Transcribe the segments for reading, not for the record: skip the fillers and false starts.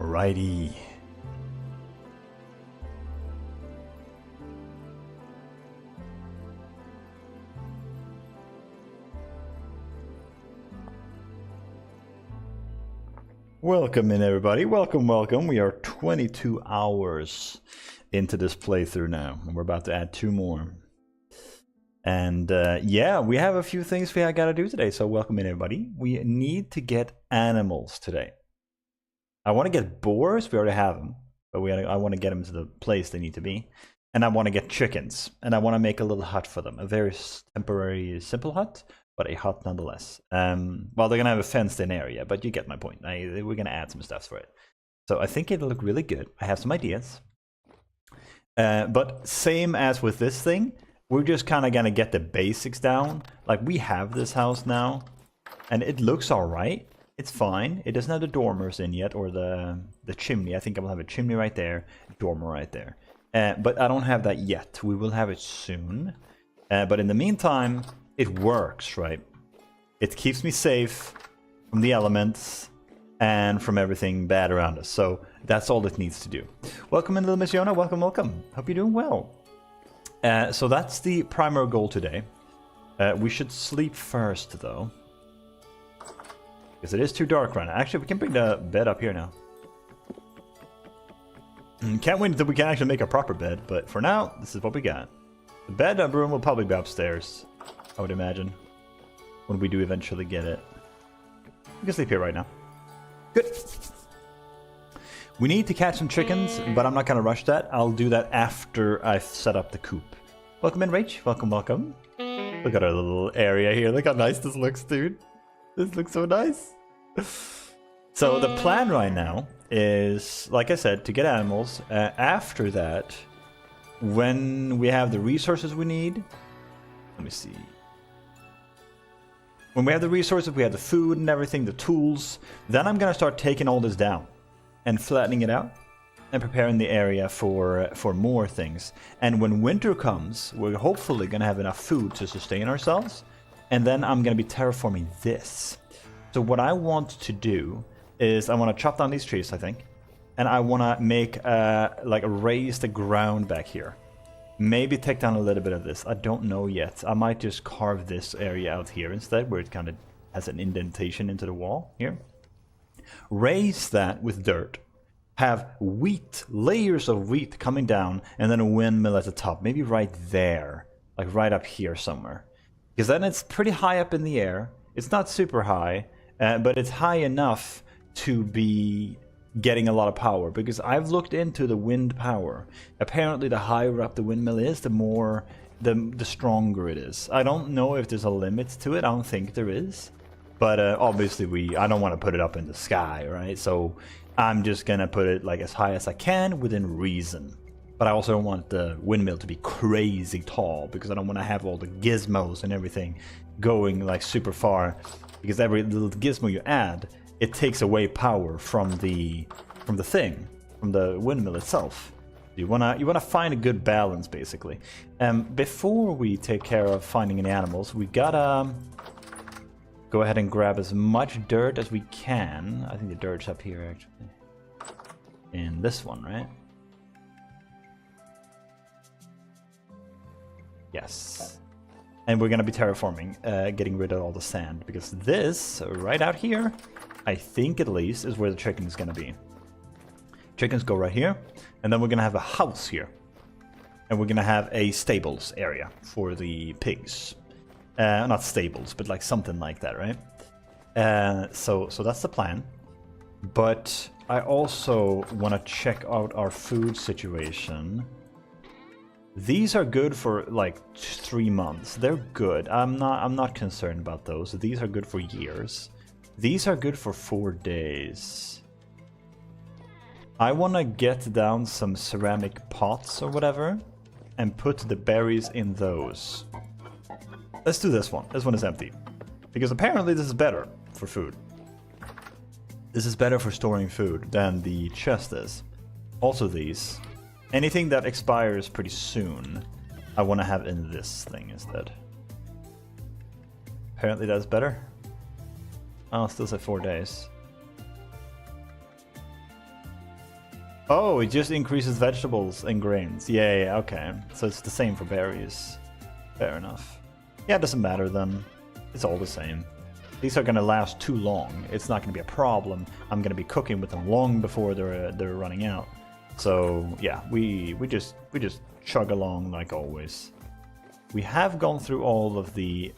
Alrighty. Welcome in, everybody. Welcome, welcome. We are 22 hours into this playthrough now, and we're about to add 2 more. And yeah, we have a few things we gotta do today, so welcome in, everybody. We need to get animals today. I want to get boars. We already have them, but I want to get them to the place they need to be. And I want to get chickens, and I want to make a little hut for them. A very temporary, simple hut, but a hut nonetheless. Well, they're gonna have a fenced-in area, but you get my point. We're gonna add some stuff for it. So I think it'll look really good. I have some ideas. But same as with this thing, we're just kind of gonna get the basics down. Like, we have this house now, and it looks all right. It's fine. It doesn't have the dormers in yet, or the chimney. I think I will have a chimney right there, dormer right there. But I don't have that yet. We will have it soon. But in the meantime, it works, right? It keeps me safe from the elements and from everything bad around us. So that's all it needs to do. Welcome in, little Miss Yona. Welcome, welcome. Hope you're doing well. So that's the primary goal today. We should sleep first, though, because it is too dark right now. Actually, we can bring the bed up here now. Can't wait until we can actually make a proper bed, but for now, this is what we got. The bed room will probably be upstairs, I would imagine, when we do eventually get it. We can sleep here right now. Good. We need to catch some chickens, but I'm not going to rush that. I'll do that after I've set up the coop. Welcome in, Rach. Welcome, welcome. Look at our little area here. Look how nice this looks, dude. This looks so nice. So the plan right now is, like I said, to get animals. After that, when we have the resources we need, let me see. When we have the resources, we have the food and everything, the tools, then I'm going to start taking all this down and flattening it out and preparing the area for more things. And when winter comes, we're hopefully going to have enough food to sustain ourselves. And then I'm going to be terraforming this. So what I want to do is I want to chop down these trees, I think. And I want to make, raise the ground back here. Maybe take down a little bit of this. I don't know yet. I might just carve this area out here instead, where it kind of has an indentation into the wall here. Raise that with dirt. Have wheat, layers of wheat coming down, and then a windmill at the top. Maybe right there, like right up here somewhere. Because then it's pretty high up in the air. It's not super high, but it's high enough to be getting a lot of power, because I've looked into the wind power. Apparently the higher up the windmill is, the stronger it is. I don't know if there's a limit to it. I don't think there is, but obviously I don't want to put it up in the sky, right? So I'm just gonna put it like as high as I can within reason. But I also don't want the windmill to be crazy tall, because I don't want to have all the gizmos and everything going like super far, because every little gizmo you add, it takes away power from the windmill itself. You wanna find a good balance, basically. Before we take care of finding any animals, we gotta go ahead and grab as much dirt as we can. I think the dirt's up here, actually. In this one, right? Yes. And we're gonna be terraforming, getting rid of all the sand, because this, right out here, I think at least, is where the chicken is gonna be. Chickens go right here, and then we're gonna have a house here. And we're gonna have a stables area for the pigs. Not stables, but like something like that, right? So that's the plan. But I also wanna check out our food situation. These are good for like 3 months. They're good. I'm not concerned about those. These are good for years. These are good for 4 days. I want to get down some ceramic pots or whatever and put the berries in those. Let's do this one. This one is empty, because apparently this is better for food. This is better for storing food than the chest is. Also these. Anything that expires pretty soon, I want to have in this thing instead. Apparently that's better. Oh, still said 4 days. Oh, it just increases vegetables and grains. Yeah, okay. So it's the same for berries. Fair enough. Yeah, it doesn't matter then. It's all the same. These are gonna last too long. It's not gonna be a problem. I'm gonna be cooking with them long before they're running out. So yeah, we just chug along like always. We have gone through all of the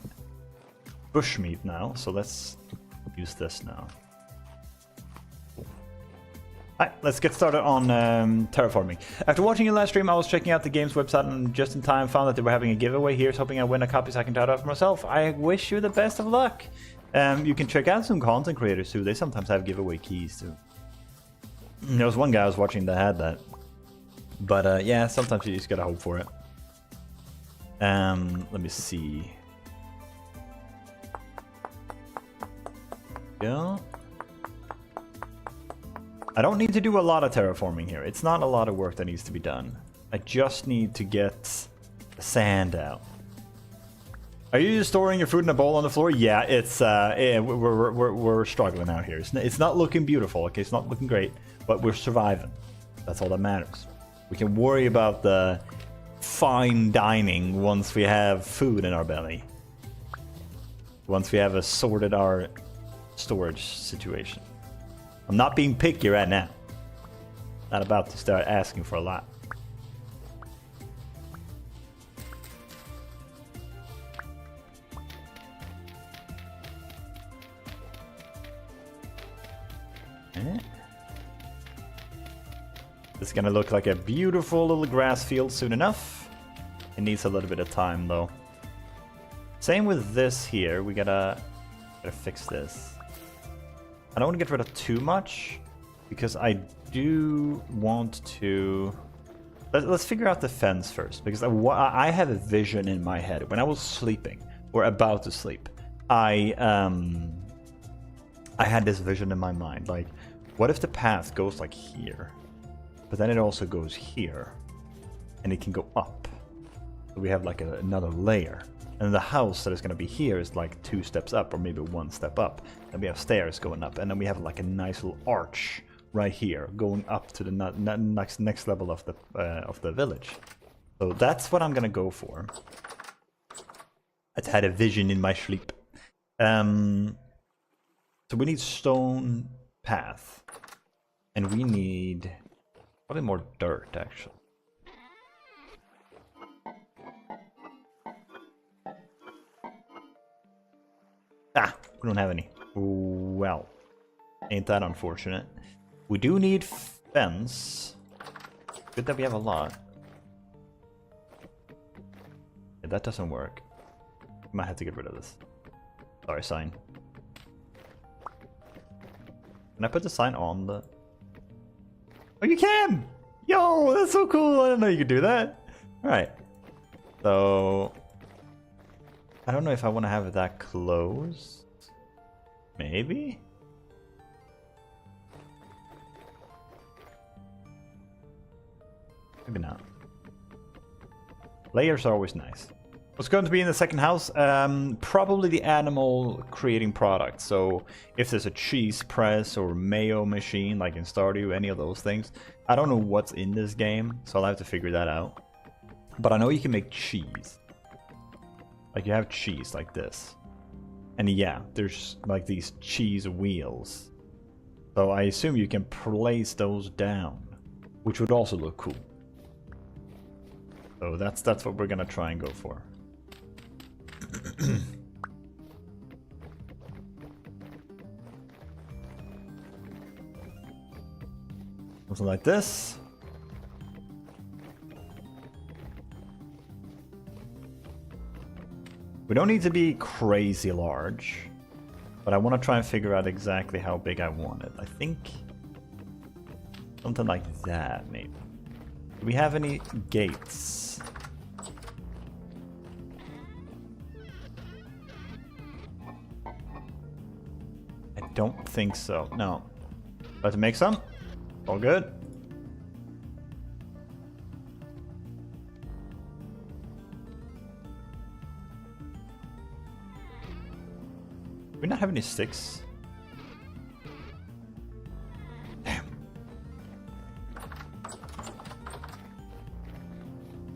bushmeat now, so let's use this now. Alright, let's get started on terraforming. After watching your last stream, I was checking out the game's website and just in time found that they were having a giveaway. Here's hoping I win a copy so I can try it out for myself. I wish you the best of luck. You can check out some content creators too. They sometimes have giveaway keys too. There was one guy I was watching that had that. But yeah, sometimes you just gotta hope for it. Let me see. Yeah. I don't need to do a lot of terraforming here. It's not a lot of work that needs to be done. I just need to get the sand out. Are you just storing your food in a bowl on the floor? Yeah, it's we're struggling out here. It's not looking beautiful. Okay, it's not looking great, but we're surviving. That's all that matters. We can worry about the fine dining once we have food in our belly. Once we have sorted our storage situation. I'm not being picky right now. Not about to start asking for a lot. This is gonna look like a beautiful little grass field soon enough. It needs a little bit of time though. Same with this here. We gotta fix this. I don't want to get rid of too much because I do want to. Let's figure out the fence first because I have a vision in my head when I was sleeping or about to sleep. I had this vision in my mind, like, what if the path goes like here, but then it also goes here, and it can go up. So we have like another layer. And the house that is going to be here is like 2 steps up or maybe 1 step up. And we have stairs going up. And then we have like a nice little arch right here going up to the next level of the village. So that's what I'm going to go for. I had a vision in my sleep. So we need stone path. And we need probably more dirt actually. Ah, we don't have any. Well, ain't that unfortunate. We do need fence. Good that we have a lot. Yeah, that doesn't work. Might have to get rid of this. Sorry, sign. Can I put the sign on the... Oh, you can! Yo, that's so cool! I didn't know you could do that. Alright. So... I don't know if I want to have it that close. Maybe? Maybe not. Layers are always nice. What's going to be in the second house? Probably the animal creating products. So if there's a cheese press or mayo machine like in Stardew, any of those things. I don't know what's in this game, so I'll have to figure that out. But I know you can make cheese. Like you have cheese like this. And yeah, there's like these cheese wheels. So I assume you can place those down, which would also look cool. So that's what we're gonna try and go for. Something like this. We don't need to be crazy large, but I want to try and figure out exactly how big I want it. I think something like that, maybe. Do we have any gates? I don't think so. No. About to make some? All good. Do we not have any sticks? Damn.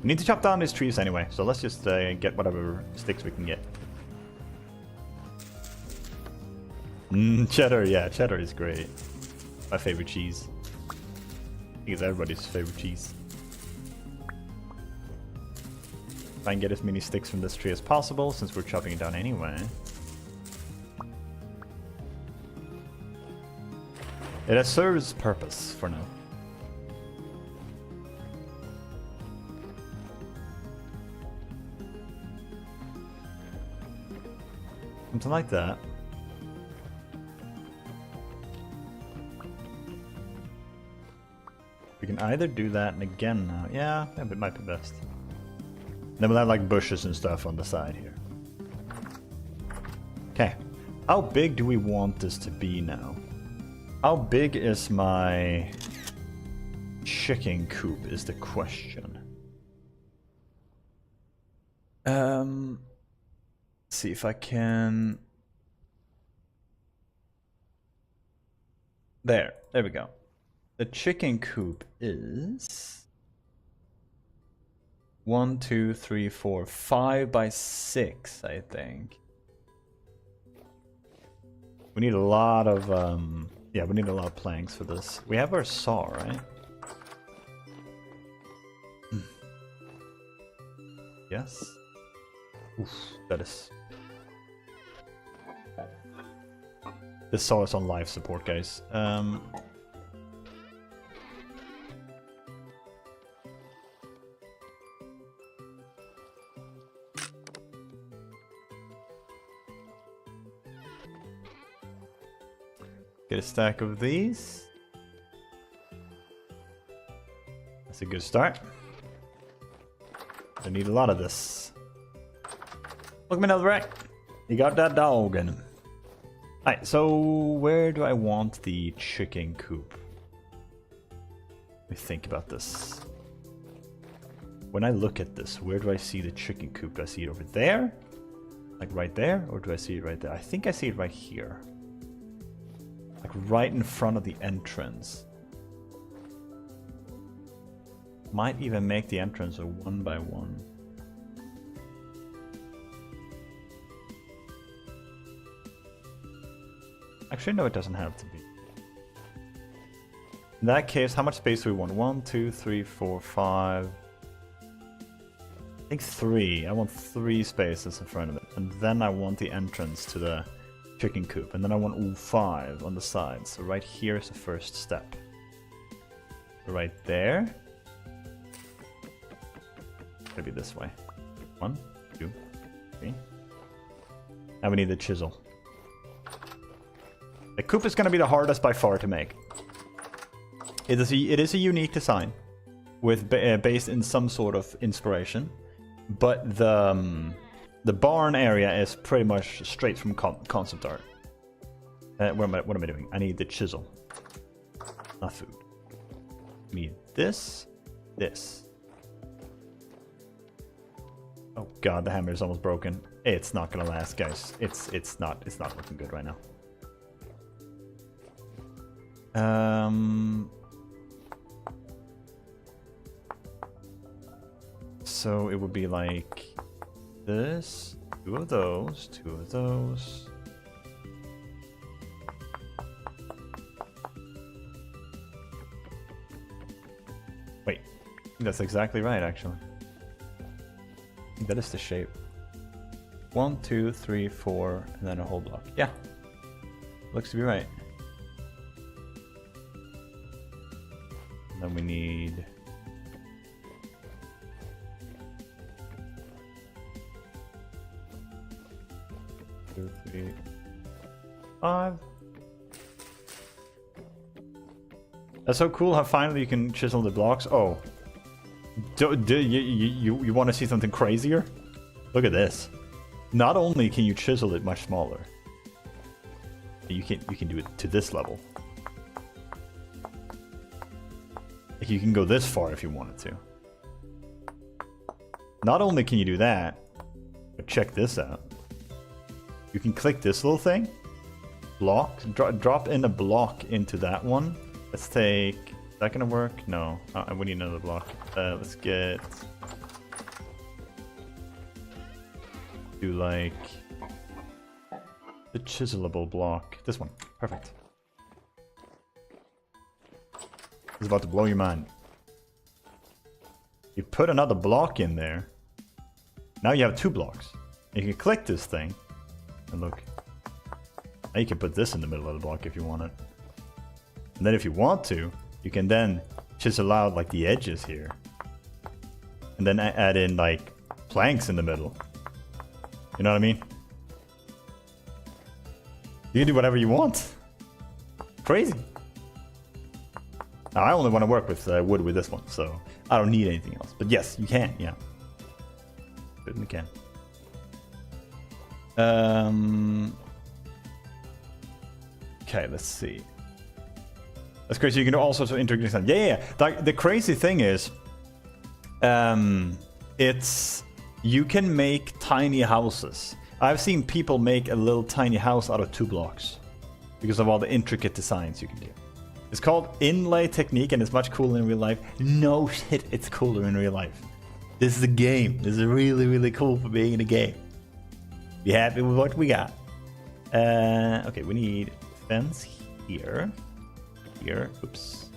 We need to chop down these trees anyway, so let's just get whatever sticks we can get. Cheddar, yeah, cheddar is great. My favorite cheese. I think it's everybody's favorite cheese. Try and get as many sticks from this tree as possible, since we're chopping it down anyway. It has served its purpose for now. Something like that. We can either do that and again now. Yeah, it might be best. Then we'll have like bushes and stuff on the side here. Okay. How big do we want this to be now? How big is my chicken coop is the question. Let's see if I can... There we go. The chicken coop is 1, 2, 3, 4, 5 by 6, I think. We need a lot of yeah, we need a lot of planks for this. We have our saw, right? Yes. Oof, that is... This saw is on life support, guys. Get a stack of these. That's a good start. I need a lot of this. Look, me right. You got that dog in him. Alright, so where do I want the chicken coop? Let me think about this. When I look at this, where do I see the chicken coop? Do I see it over there? Like right there? Or do I see it right there? I think I see it right here. Like right in front of the entrance. Might even make the entrance a 1x1. Actually, no, it doesn't have to be. In that case, how much space do we want? 1, 2, 3, 4, 5. I think 3. I want 3 spaces in front of it. And then I want the entrance to the chicken coop. And then I want all 5 on the sides. So right here is the first step. Right there. Maybe this way. 1, 2, 3. Now we need the chisel. The coop is going to be the hardest by far to make. It is a unique design, with based in some sort of inspiration, but the barn area is pretty much straight from concept art. What am I doing? I need the chisel, not food. I need this. Oh god, the hammer is almost broken. It's not gonna last, guys. It's not looking good right now. So it would be like this, 2 of those, 2 of those. Wait, that's exactly right, actually. That is the shape. 1, 2, 3, 4, and then a whole block. Yeah, looks to be right. And then we need 2, 3, 5. That's so cool how finally you can chisel the blocks. Oh, you want to see something crazier? Look at this. Not only can you chisel it much smaller, you can do it to this level. You can go this far if you wanted to. Not only can you do that, but check this out. You can click this little thing, block, drop in a block into that one. Let's take, is that gonna work? No, we need another block. Let's get do like the chiselable block. This one. Perfect. It's about to blow your mind. You put another block in there. Now you have 2 blocks. You can click this thing. And look. Now you can put this in the middle of the block if you want it. And then if you want to, you can then chisel out like the edges here. And then add in like planks in the middle. You know what I mean? You can do whatever you want. Crazy. Now, I only want to work with wood with this one, so I don't need anything else. But yes, you can, yeah. Certainly can. Okay, let's see. That's crazy. You can do all sorts of interesting stuff. Yeah. The crazy thing is, you can make tiny houses. I've seen people make a little tiny house out of 2 blocks because of all the intricate designs you can do. It's called inlay technique, and it's much cooler in real life. No shit, it's cooler in real life. This is a game. This is really, really cool for being in a game. Be happy with what we got. Okay, we need fence here. Here. Oops.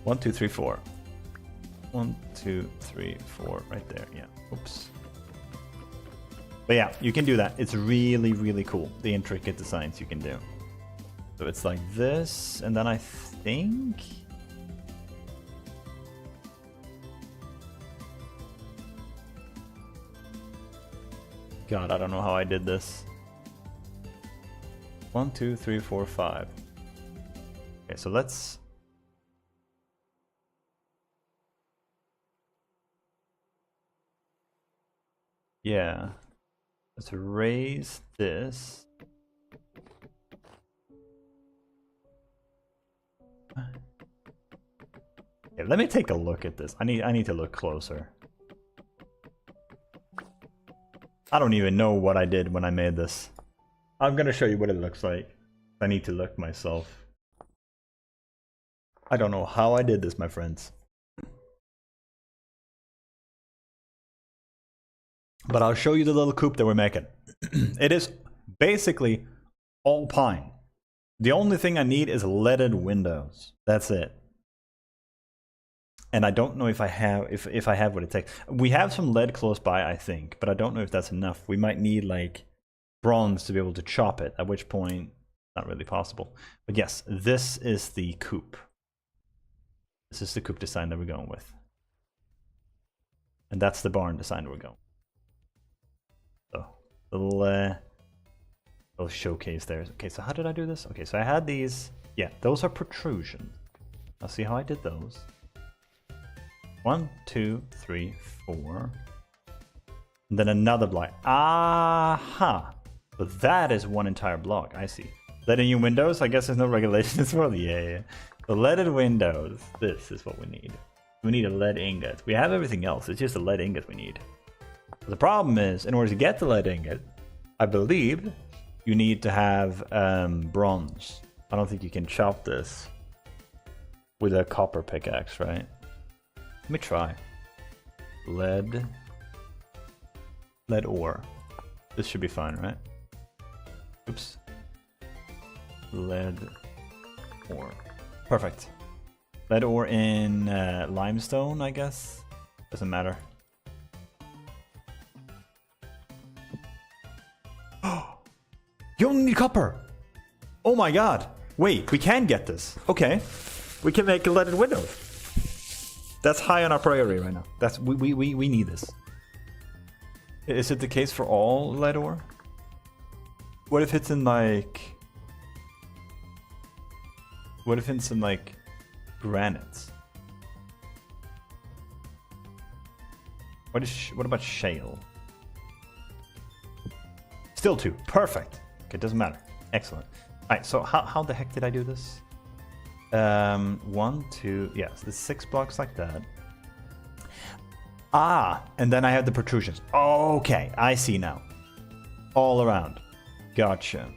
1, 2, 3, 4. 1, 2, 3, 4. Right there. Yeah. Oops. But yeah, you can do that. It's really, really cool. The intricate designs you can do. So it's like this, and then I think... God, I don't know how I did this. 1, 2, 3, 4, 5. Okay, so let's... Yeah. Let's raise this. Okay, let me take a look at this. I need to look closer. I don't even know what I did when I made this. I'm gonna show you what it looks like. I need to look myself. I don't know how I did this, my friends. But I'll show you the little coop that we're making. It is basically all pine. The only thing I need is leaded windows. That's it. And I don't know if I have if I have what it takes. We have some lead close by, I think, but I don't know if that's enough. We might need like bronze to be able to chop it, at which point not really possible. But yes, this is the coop. This is the coop design that we're going with. And that's the barn design that we're going. So little showcase there. Okay, so how did I do this? Okay, so I had these. Yeah, those are protrusions. I'll see how I did those. 1, 2, 3, 4. And then another block. Aha! So that is one entire block. I see. Leaded new windows? I guess there's no regulations for the yeah. The leaded windows. This is what we need. We need a lead ingot. We have everything else. It's just a lead ingot we need. But the problem is, in order to get the lead ingot, I believe you need to have bronze. I don't think you can chop this with a copper pickaxe, right? Let me try. Lead ore. This should be fine, right? Oops. Lead ore. Perfect. Lead ore in limestone, I guess. Doesn't matter. You only need copper! Oh my god! Wait, we can get this. Okay. We can make a leaded window. That's high on our priority right now. That's we need this. Is it the case for all lead ore? What if it's in like... What if it's in like granites? What about shale? Still 2. Perfect. Okay, doesn't matter. Excellent. Alright, so how the heck did I do this? 1, 2, yes, the 6 blocks like that. Ah, and then I have the protrusions. Okay, I see now. All around. Gotcha.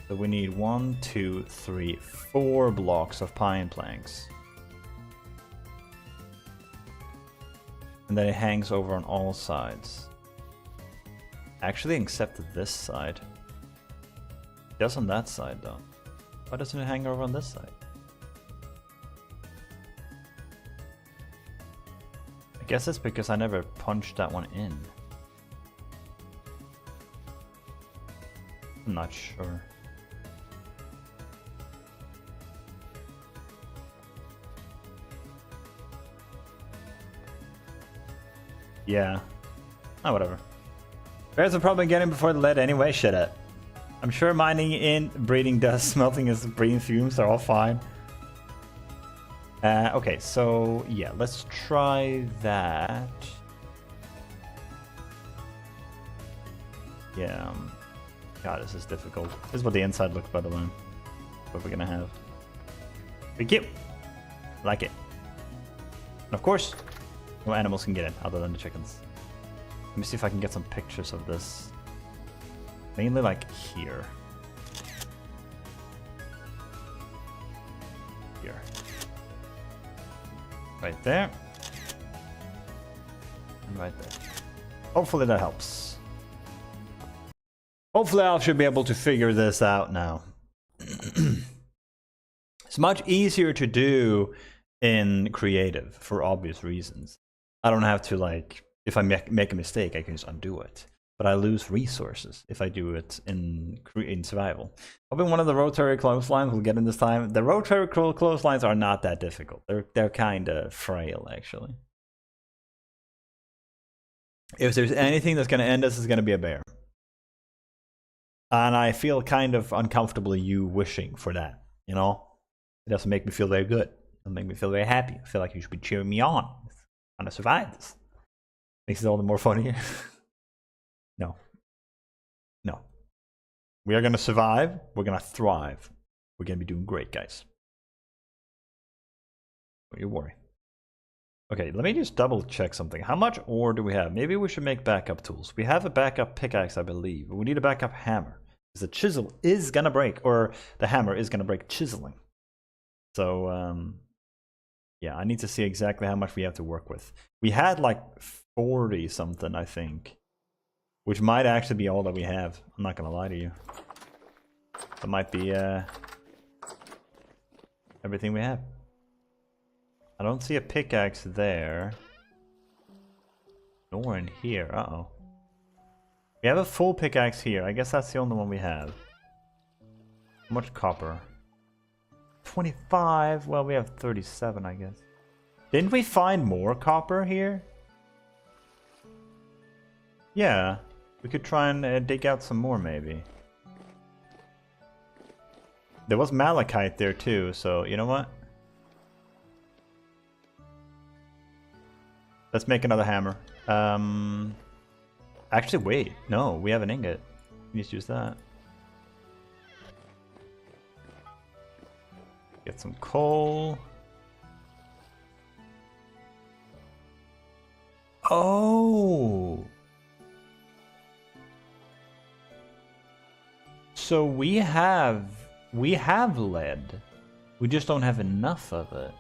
So we need 1, 2, 3, 4 blocks of pine planks. And then it hangs over on all sides. Actually, except this side. It does on that side, though. Why doesn't it hang over on this side? I guess it's because I never punched that one in. I'm not sure. Yeah. Oh, whatever. Bears will probably get in before the lead anyway. Shut up. I'm sure mining in, breeding dust, smelting is breeding fumes. They're all fine. Okay, so yeah, let's try that. Yeah. God, this is difficult. This is what the inside looks, by the way. What we're gonna have. Pretty cute. Like it. And of course, no animals can get in other than the chickens. Let me see if I can get some pictures of this. Mainly like here. Here. Right there. And right there. Hopefully that helps. Hopefully I should be able to figure this out now. It's much easier to do in creative for obvious reasons. I don't have to, like, if I make a mistake, I can just undo it. But I lose resources if I do it in survival. Hoping one of the rotary clotheslines will get in this time. The rotary clotheslines are not that difficult. They're kind of frail, actually. If there's anything that's going to end us, it's going to be a bear. And I feel kind of uncomfortable you wishing for that, you know? It doesn't make me feel very good. It doesn't make me feel very happy. I feel like you should be cheering me on. I want to survive this. Makes it all the more funnier. No. No. We are going to survive. We're going to thrive. We're going to be doing great, guys. Don't you worry. Okay, let me just double check something. How much ore do we have? Maybe we should make backup tools. We have a backup pickaxe, I believe. We need a backup hammer. Because the chisel is going to break. Or the hammer is going to break chiseling. So, yeah, I need to see exactly how much we have to work with. We had like 40 something, I think. Which might actually be all that we have. I'm not gonna lie to you. That might be everything we have. I don't see a pickaxe there. Nor in here. Uh-oh. We have a full pickaxe here. I guess that's the only one we have. How much copper? 25. Well, we have 37, I guess. Didn't we find more copper here? Yeah. We could try and dig out some more, maybe. There was malachite there too, so you know what? Let's make another hammer. Actually, wait. No, we have an ingot. We need to use that. Get some coal. Oh! So we have lead. We just don't have enough of it.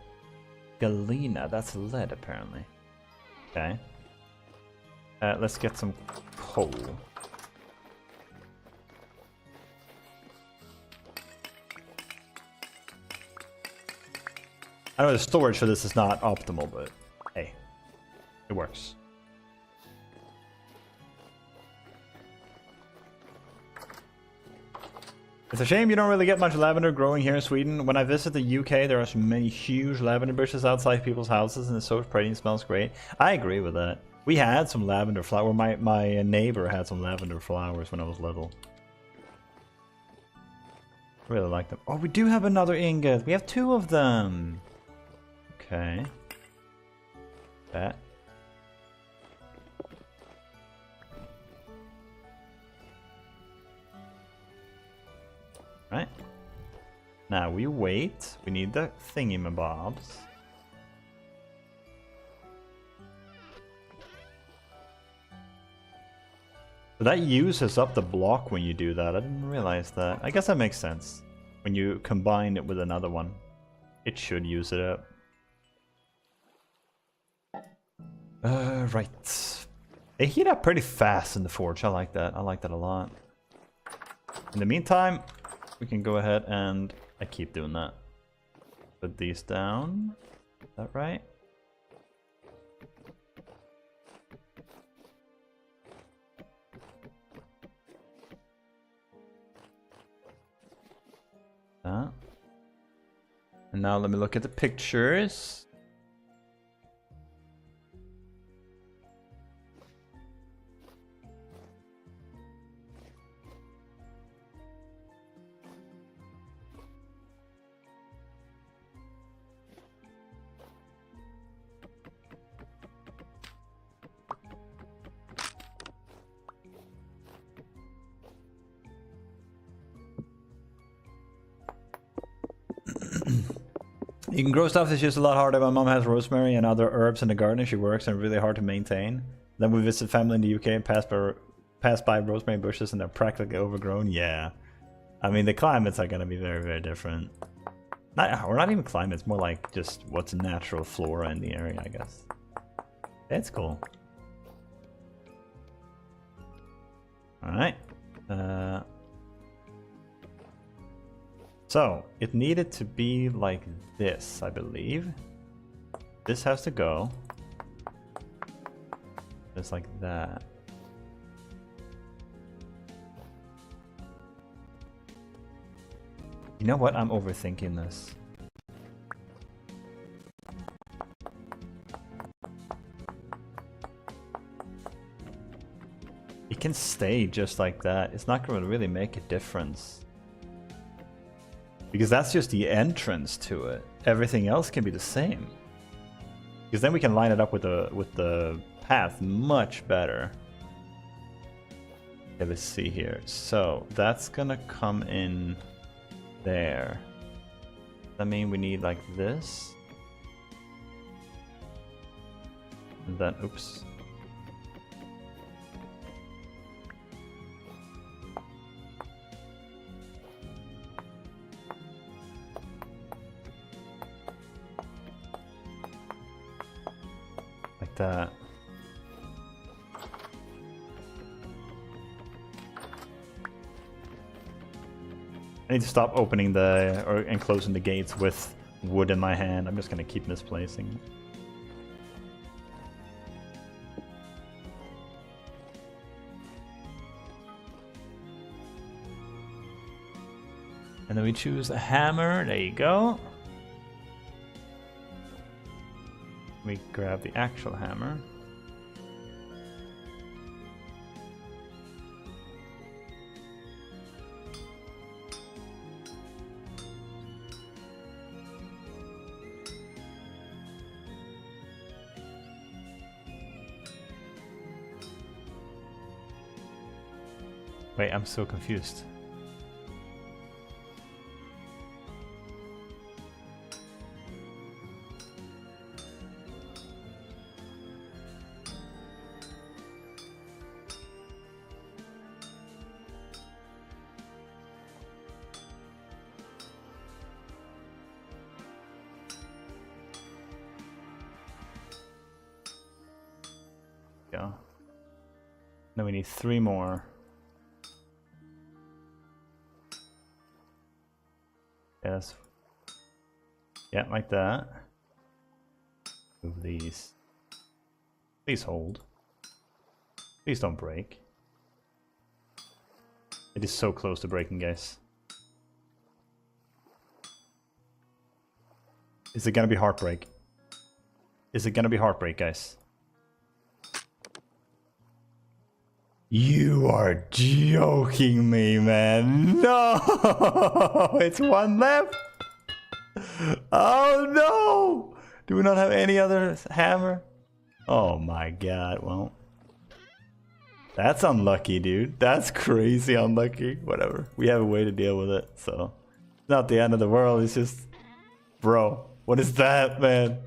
Galena, that's lead apparently. Okay. Let's get some coal. I know the storage for this is not optimal, but hey, it works. It's a shame you don't really get much lavender growing here in Sweden. When I visit the UK, there are so many huge lavender bushes outside people's houses, and it's so pretty and smells great. I agree with that. We had some lavender flower. My neighbor had some lavender flowers when I was little. I really like them. Oh, we do have another ingot. We have 2 of them. Okay. That. Right. Now we wait. We need the thingy-mabobs. So that uses up the block when you do that. I didn't realize that. I guess that makes sense. When you combine it with another one, it should use it up. Right. They heat up pretty fast in the forge. I like that. I like that a lot. In the meantime, we can go ahead and I keep doing that. Put these down. Is that right? That. And now let me look at the pictures. You can grow stuff, it's just a lot harder. My mom has rosemary and other herbs in the garden. She works and really hard to maintain. Then we visit family in the UK and pass by rosemary bushes and they're practically overgrown. Yeah. I mean, the climates are going to be very, very different. Or not even climates, more like just what's natural flora in the area, I guess. It's cool. Alright. So, it needed to be like this, I believe. This has to go. Just like that. You know what? I'm overthinking this. It can stay just like that. It's not going to really make a difference. Because that's just the entrance to it. Everything else can be the same. Because then we can line it up with the path much better. Okay, let's see here. So that's gonna come in there. Does that mean we need like this? And then, oops. That. I need to stop opening and closing the gates with wood in my hand. I'm just gonna keep misplacing. And then we choose a hammer. There you go. We grab the actual hammer. Wait, I'm so confused. Go. Then we need 3 more. Yes. Yeah, like that. Move these. Please hold. Please don't break. It is so close to breaking, guys. Is it gonna be heartbreak? Is it gonna be heartbreak, guys? You are joking me, man. No! It's 1 left! Oh no! Do we not have any other hammer? Oh my god, well. That's unlucky, dude. That's crazy unlucky. Whatever. We have a way to deal with it, so. It's not the end of the world, it's just... Bro, what is that, man?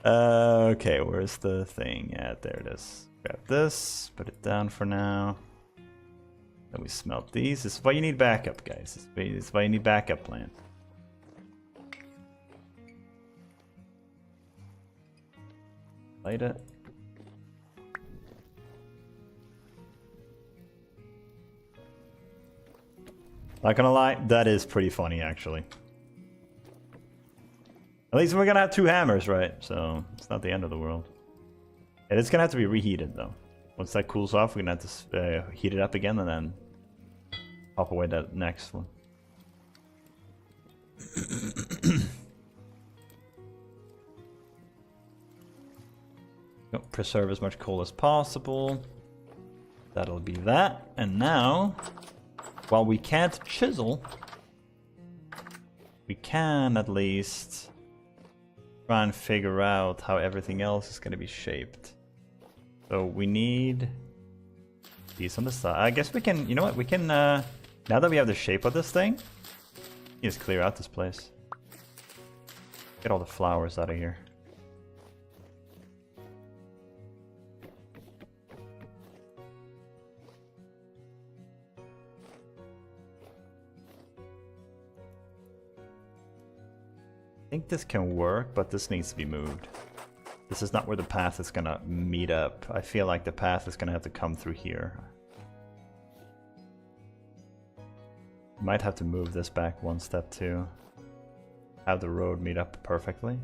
Okay, where's the thing? Yeah, there it is. Grab this, put it down for now. Then we smelt these. This is why you need backup, guys. This is why you need backup plan. Light it. Not gonna lie, that is pretty funny, actually. At least we're gonna have 2 hammers, right? So it's not the end of the world. It is gonna have to be reheated, though. Once that cools off, we're gonna have to heat it up again and then pop away that next one. Preserve as much coal as possible. That'll be that. And now, while we can't chisel, we can at least try and figure out how everything else is going to be shaped. So we need these on the side. I guess we can, you know what, we can, now that we have the shape of this thing, just clear out this place. Get all the flowers out of here. I think this can work, but this needs to be moved. This is not where the path is gonna meet up. I feel like the path is gonna have to come through here. Might have to move this back one step too. Have the road meet up perfectly.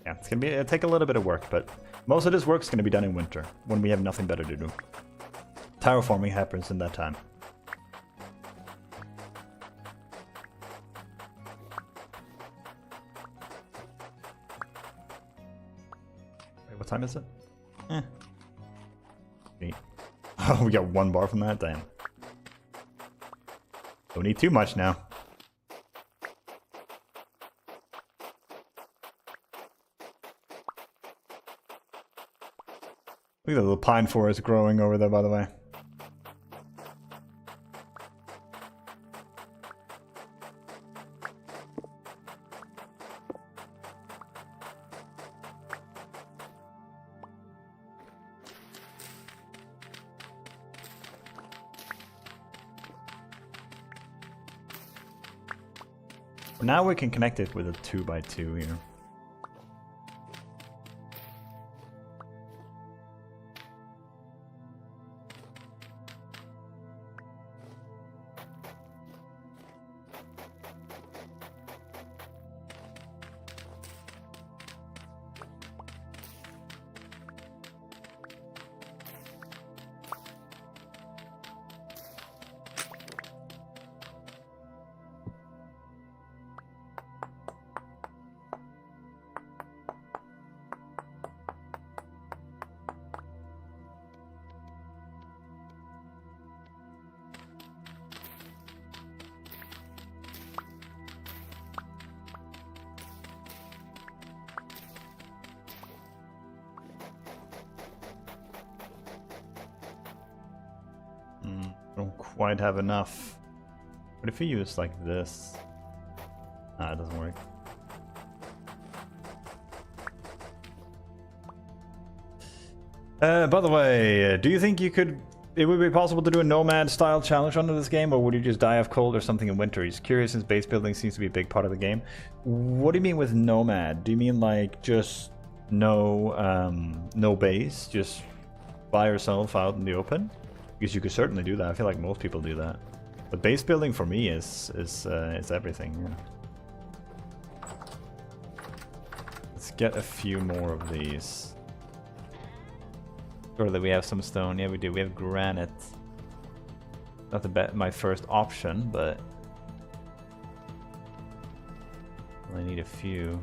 Yeah, it's gonna it'll take a little bit of work, but most of this work is gonna be done in winter, when we have nothing better to do. Terraforming happens in that time. What time is it? Oh, we got 1 bar from that? Damn. Don't need too much now. Look at the little pine forest growing over there, by the way. Now we can connect it with a 2x2 here. Don't quite have enough. What if we use like this? Ah, it doesn't work. By the way, do you think it would be possible to do a Nomad style challenge under this game, or would you just die of cold or something in winter? He's curious since base building seems to be a big part of the game. What do you mean with Nomad? Do you mean like just no base, just by yourself out in the open? Because you could certainly do that. I feel like most people do that. But base building for me is everything. Yeah. Let's get a few more of these. Surely we have some stone. Yeah, we do. We have granite. Not my first option, but I need a few.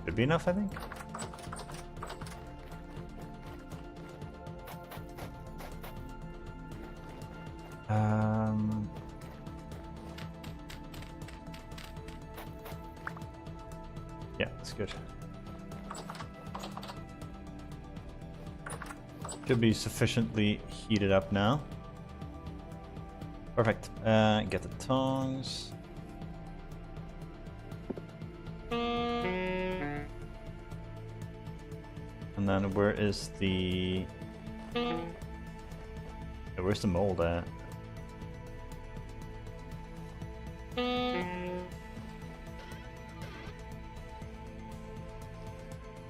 Should be enough, I think. Yeah, that's good. Should be sufficiently heated up now. Perfect. Get the tongs. And then where is the... where's the mold at?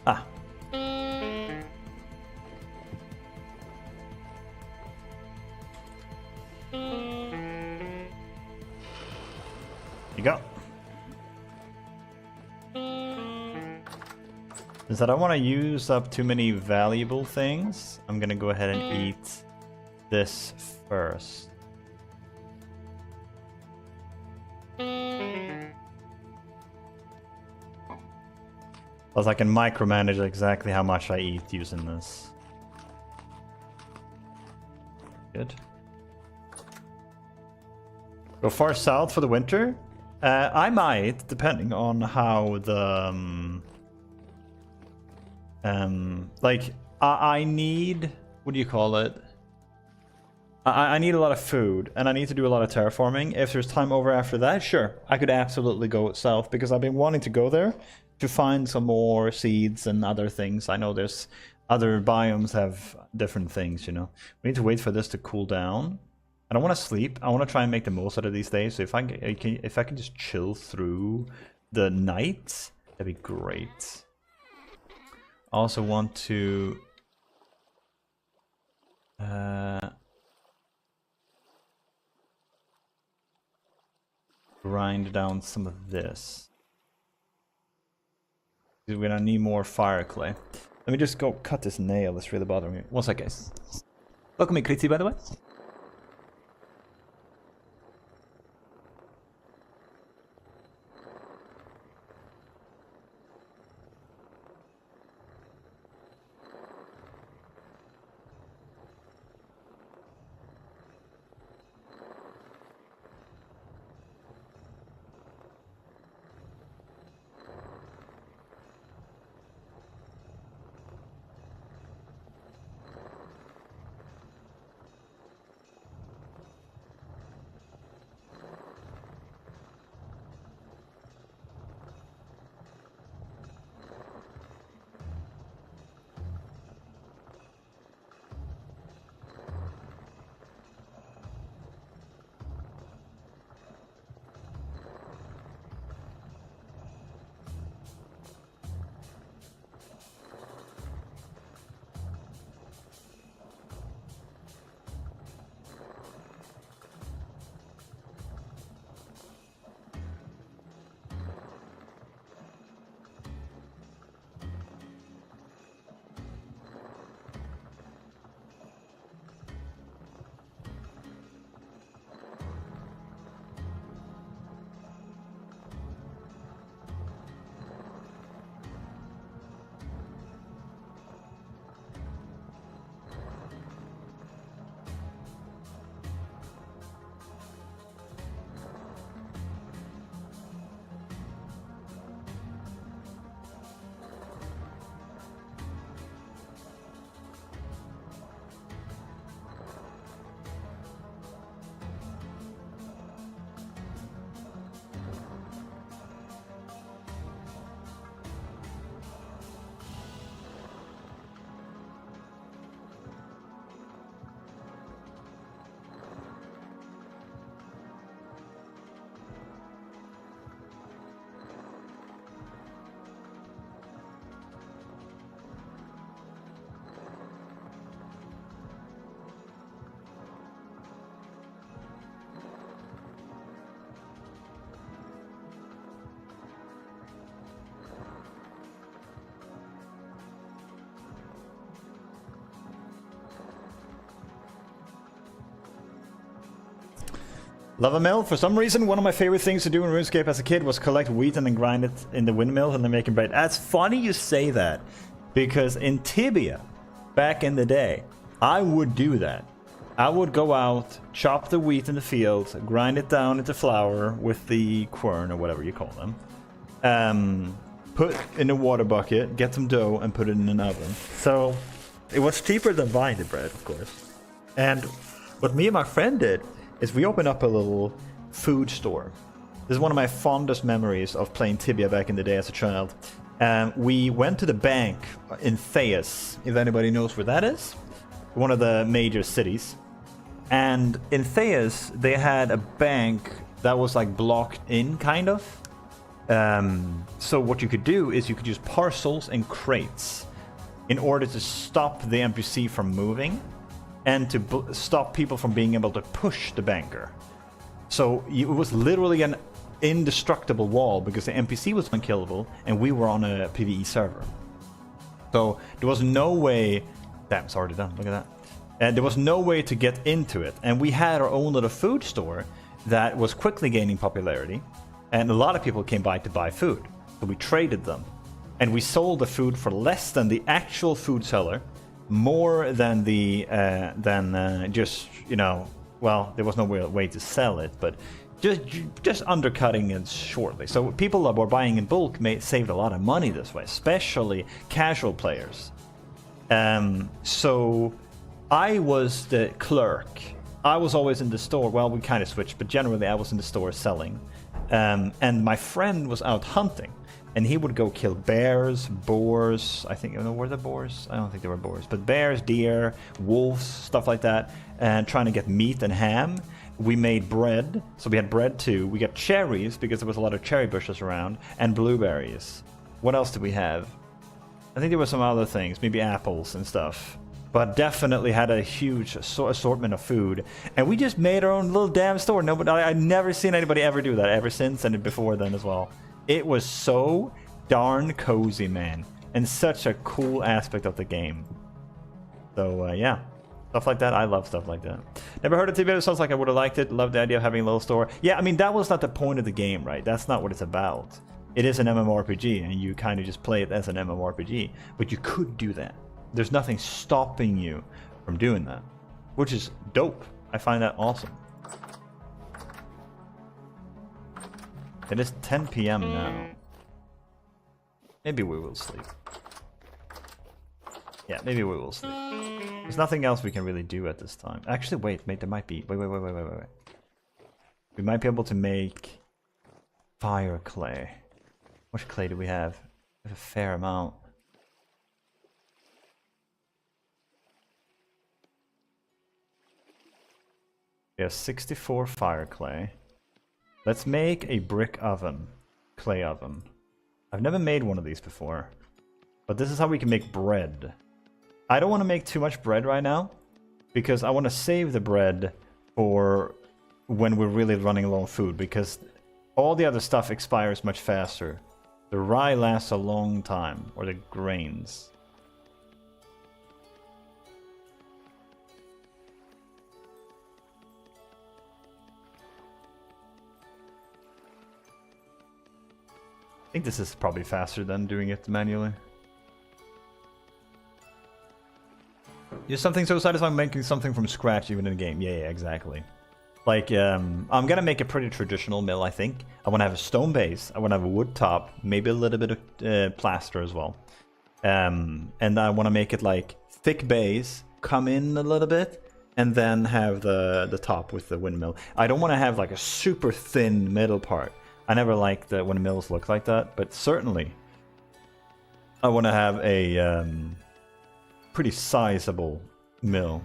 Ah. Since I don't want to use up too many valuable things, I'm gonna go ahead and eat this first. Plus I can micromanage exactly how much I eat using this. Good. Go far south for the winter? I might, depending on how the... like, I need... What do you call it? I need a lot of food, and I need to do a lot of terraforming. If there's time over after that, sure. I could absolutely go south, because I've been wanting to go there to find some more seeds and other ththings. I know there's other biomes have different things, you know. We need to wait for this to cool down. I don't want to sleep. I want to try and make the most out of these days. So if I can just chill through the night, that'd be great. I also want to grind down some of this. We're gonna need more fire clay. Let me just go cut this nail. That's really bothering me. One sec, guys. Welcome in, Kritzy, by the way. Love a mill. For some reason, one of my favorite things to do in RuneScape as a kid was collect wheat and then grind it in the windmill and then make bread. That's funny you say that, because in Tibia, back in the day, I would do that. I would go out, chop the wheat in the field, grind it down into flour with the quern or whatever you call them, put in a water bucket, get some dough, and put it in an oven. So it was cheaper than buying the bread, of course. And what me and my friend did is we opened up a little food store. This is one of my fondest memories of playing Tibia back in the day as a child. We went to the bank in Theas, if anybody knows where that is. One of the major cities. And in Theas, they had a bank that was like blocked in, kind of. So what you could do is you could use parcels and crates in order to stop the NPC from moving and to stop people from being able to push the banker. So it was literally an indestructible wall because the NPC was unkillable and we were on a PvE server. So there was no way... Damn, it's already done. Look at that. And there was no way to get into it. And we had our own little food store that was quickly gaining popularity. And a lot of people came by to buy food. So we traded them. And we sold the food for less than the actual food seller. More than the... just, you know... Well, there was no way to sell it, but... Just undercutting it shortly. So people that were buying in bulk saved a lot of money this way, especially casual players. So I was the clerk. I was always in the store. Well, we kind of switched, but generally I was in the store selling. And my friend was out hunting. And he would go kill bears, boars. I think, were there boars? I don't think there were boars. But bears, deer, wolves, stuff like that. And trying to get meat and ham. We made bread, so we had bread too. We got cherries, because there was a lot of cherry bushes around, and blueberries. What else did we have? I think there were some other things, maybe apples and stuff. But definitely had a huge assortment of food. And we just made our own little damn store. I've never seen anybody ever do that, ever since, and before then as well. It was so darn cozy, man. And such a cool aspect of the game. So, yeah. Stuff like that, I love stuff like that. Never heard of Tibet, it sounds like I would have liked it. Love the idea of having a little store. Yeah, I mean, that was not the point of the game, right? That's not what it's about. It is an MMORPG, and you kind of just play it as an MMORPG. But you could do that. There's nothing stopping you from doing that. Which is dope. I find that awesome. It is 10 PM now. Maybe we will sleep. Yeah, maybe we will sleep. There's nothing else we can really do at this time. Actually, wait, there might be. Wait. We might be able to make fire clay. How much clay do we have? We have a fair amount. We have 64 fire clay. Let's make a brick oven. Clay oven. I've never made one of these before. But this is how we can make bread. I don't want to make too much bread right now, because I want to save the bread for when we're really running low on food, because all the other stuff expires much faster. The rye lasts a long time, or the grains. I think this is probably faster than doing it manually. Just something so satisfying making something from scratch even in a game. Yeah, exactly. Like, I'm gonna make a pretty traditional mill, I think. I want to have a stone base. I want to have a wood top. Maybe a little bit of plaster as well. And I want to make it like thick base, come in a little bit, and then have the top with the windmill. I don't want to have like a super thin middle part. I never liked when mills look like that, but certainly I want to have a pretty sizable mill.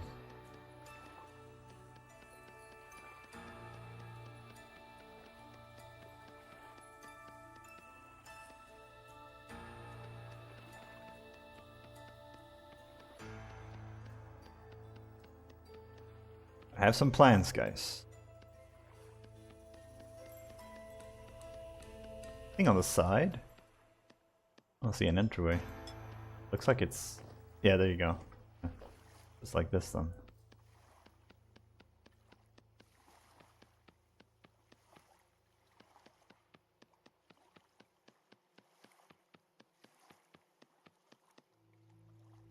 I have some plans, guys. Thing on the side? I don't see an entryway. Looks like it's... Yeah, there you go. Just like this then.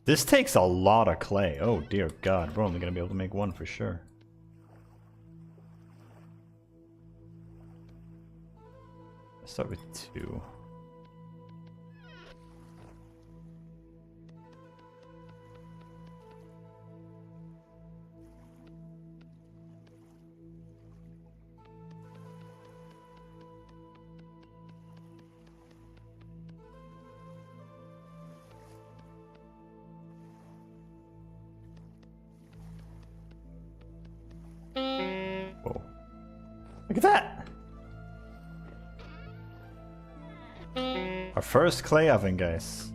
This takes a lot of clay. Oh dear God, we're only gonna be able to make one for sure. Let's start with 2. Whoa. Look at that! Our first clay oven, guys.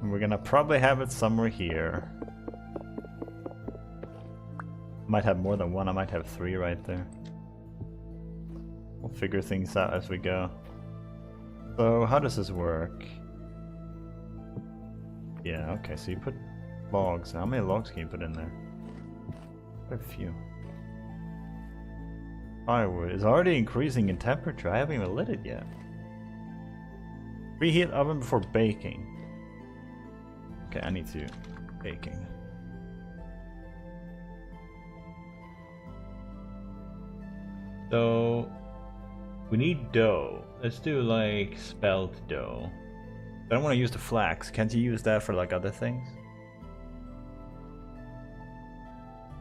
And we're gonna probably have it somewhere here. Might have more than one, I might have 3 right there. We'll figure things out as we go. So how does this work? Yeah, okay, so you put logs. How many logs can you put in there? Quite a few. Firewood is already increasing in temperature. I haven't even lit it yet. Preheat oven before baking. Okay, I need to baking. So we need dough. Let's do like spelt dough. I don't want to use the flax. Can't you use that for like other things?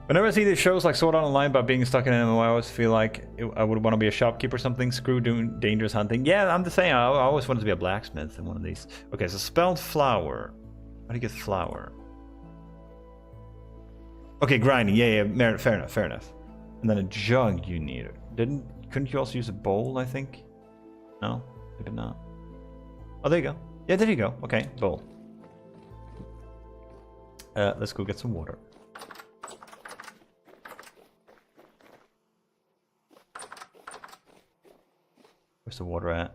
Whenever I see these shows like Sword Art Online about being stuck in an MMO, I always feel like I would want to be a shopkeeper or something. Screw doing dangerous hunting. Yeah, I'm the same. I always wanted to be a blacksmith in one of these. Okay, so spelled flour. How do you get flour? Okay, grinding. Yeah, fair enough, fair enough. And then a jug you need. Couldn't you also use a bowl, I think? No? Maybe not. Oh, there you go. Yeah, there you go. Okay, bowl. Let's go get some water. Where's the water at?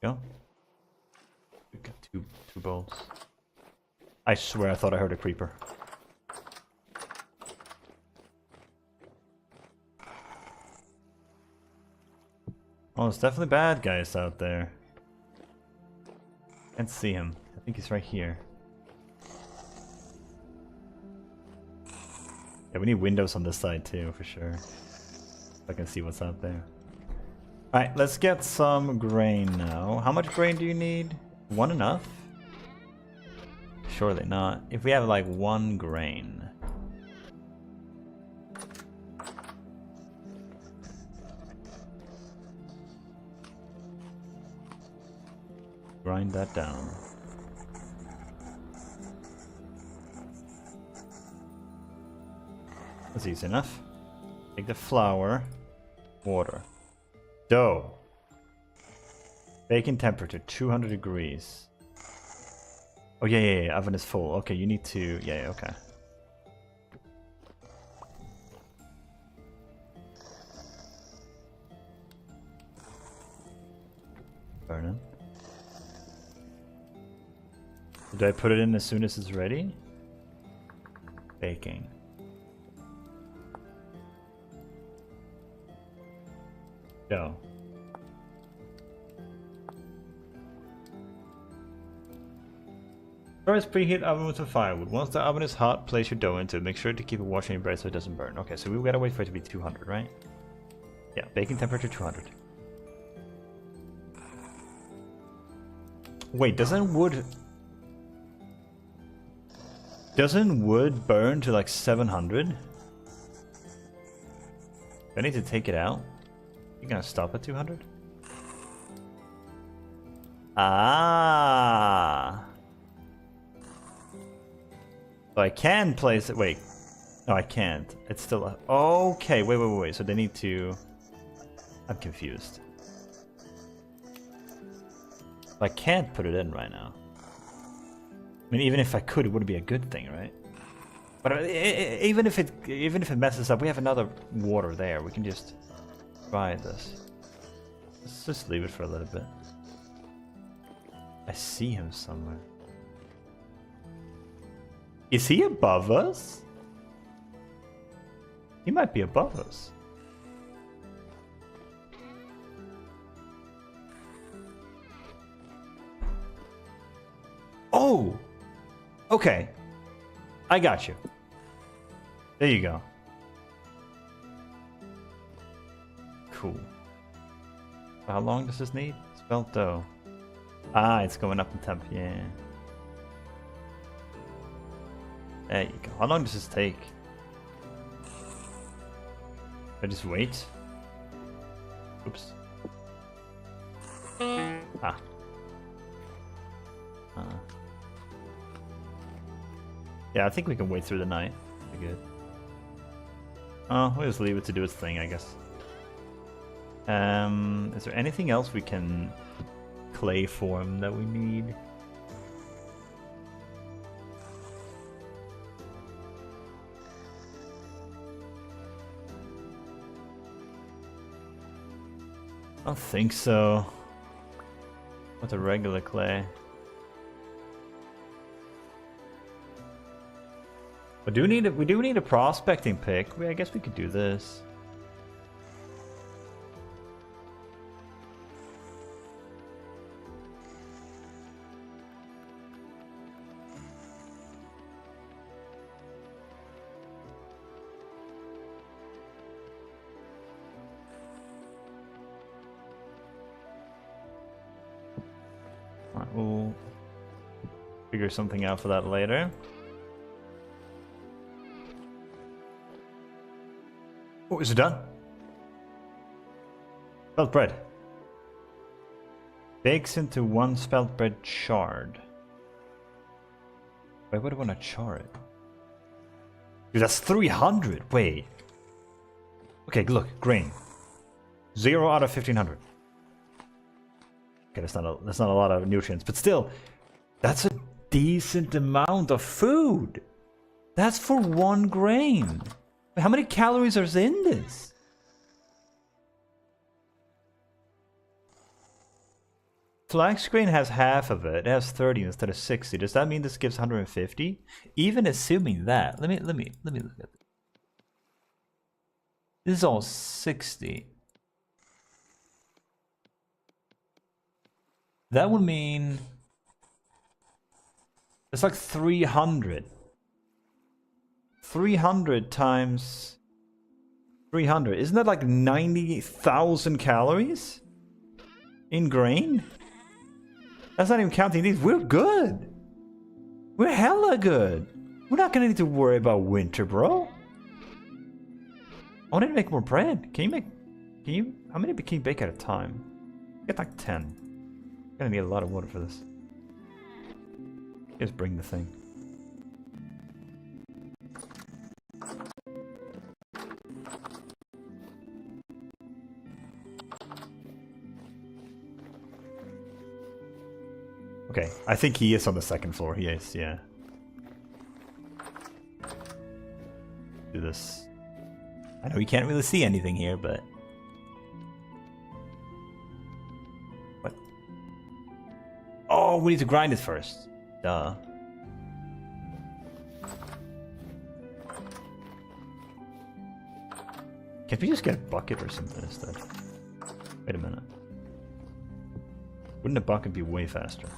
Go. We got two bowls. I swear I thought I heard a creeper. Oh, it's definitely bad guys out there. Can't see him. I think he's right here. Yeah, we need windows on this side too, for sure. So I can see what's out there. Alright, let's get some grain now. How much grain do you need? One enough? Surely not. If we have like 1 grain. Grind that down. That's easy enough. Take the flour, water, dough. Baking temperature 200 degrees. Oh yeah, oven is full. Okay, you need to, yeah, okay. Burning. Do I put it in as soon as it's ready? Baking. Go. First, preheat oven with some firewood. Once the oven is hot, place your dough into it. Make sure to keep it washing your bread so it doesn't burn. Okay, so we've got to wait for it to be 200, right? Yeah, baking temperature 200. Wait, doesn't wood burn to like 700? I need to take it out. You gonna stop at 200? Ah. So I can place it. Wait. No, I can't. It's still. Okay. Wait. So they need to. I'm confused. I can't put it in right now. I mean, even if I could, it wouldn't be a good thing, right? But even if it messes up, we have another water there. We can just try this. Let's just leave it for a little bit. I see him somewhere. Is he above us? He might be above us. Oh! Okay. I got you. There you go. Cool. How long does this need? Spelt dough. Ah, it's going up in temp, yeah. There you go. How long does this take? I just wait? Oops. Ah. Yeah, I think we can wait through the night. Be good. Oh, we'll just leave it to do its thing, I guess. Is there anything else we can clay form that we need? I don't think so. What's a regular clay? We do need a prospecting pick. I guess we could do this. We'll figure something out for that later. Oh, is it done? Spelt bread. Bakes into one spelt bread shard. Why would I want to char it? Dude, that's 300. Wait. Okay, look, grain. 0 out of 1500. Okay, that's not a lot of nutrients, but still, that's a decent amount of food. That's for one grain. How many calories are in this? Flax grain has half of it. It has 30 instead of 60. Does that mean this gives 150? Even assuming that, let me look at this. This is all 60. That would mean it's like 300. 300 times 300. Isn't that like 90,000 calories in grain? That's not even counting these. We're good. We're hella good. We're not gonna need to worry about winter, bro. I want to make more bread. How many can you bake at a time? Get like 10. Gonna need a lot of water for this. Just bring the thing. Okay, I think he is on the second floor. He is, yeah. Do this. I know you can't really see anything here, but... What? Oh, we need to grind it first. Duh. Can't we just get a bucket or something instead? Wait a minute. Wouldn't a bucket be way faster?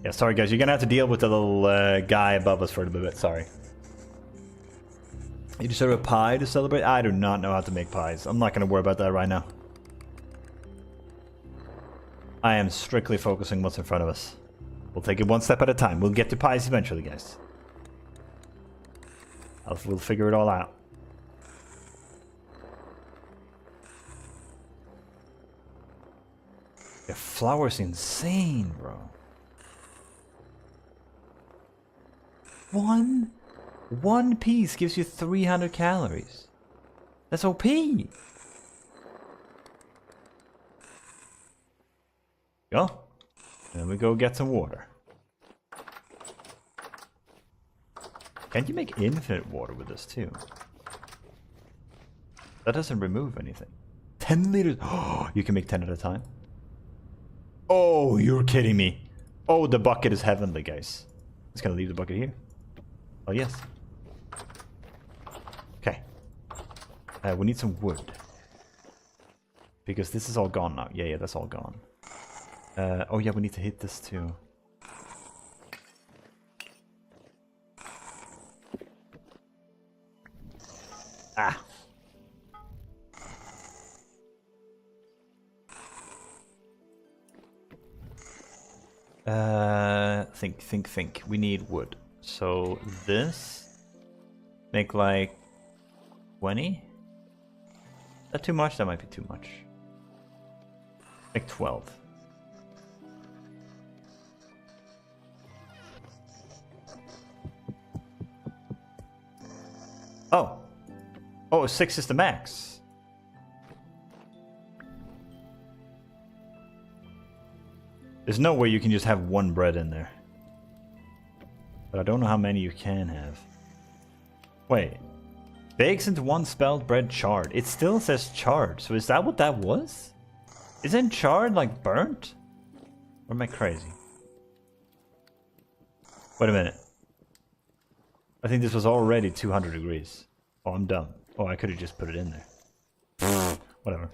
Yeah, sorry guys, you're gonna have to deal with the little guy above us for a little bit, sorry. You deserve a pie to celebrate? I do not know how to make pies. I'm not gonna worry about that right now. I am strictly focusing what's in front of us. We'll take it one step at a time. We'll get to pies eventually, guys. We'll figure it all out. The flour's insane, bro. One piece gives you 300 calories. That's OP. Go. And then we go get some water. Can't you make infinite water with this too? That doesn't remove anything. 10 liters. Oh, you can make 10 at a time. Oh, you're kidding me. Oh, the bucket is heavenly, guys. Just gonna leave the bucket here. Oh, yes. Okay. We need some wood. Because this is all gone now. Yeah, that's all gone. Oh yeah, we need to hit this too. Ah. Think. We need wood. So this make like 20? Is that too much? That might be too much. Make 12. Oh. Oh, 6 is the max. There's no way you can just have one bread in there. But I don't know how many you can have. Wait. Bakes into one spelled bread charred. It still says charred, so is that what that was? Isn't charred like burnt? Or am I crazy? Wait a minute. I think this was already 200 degrees. Oh, I'm dumb. Oh, I could have just put it in there. Whatever.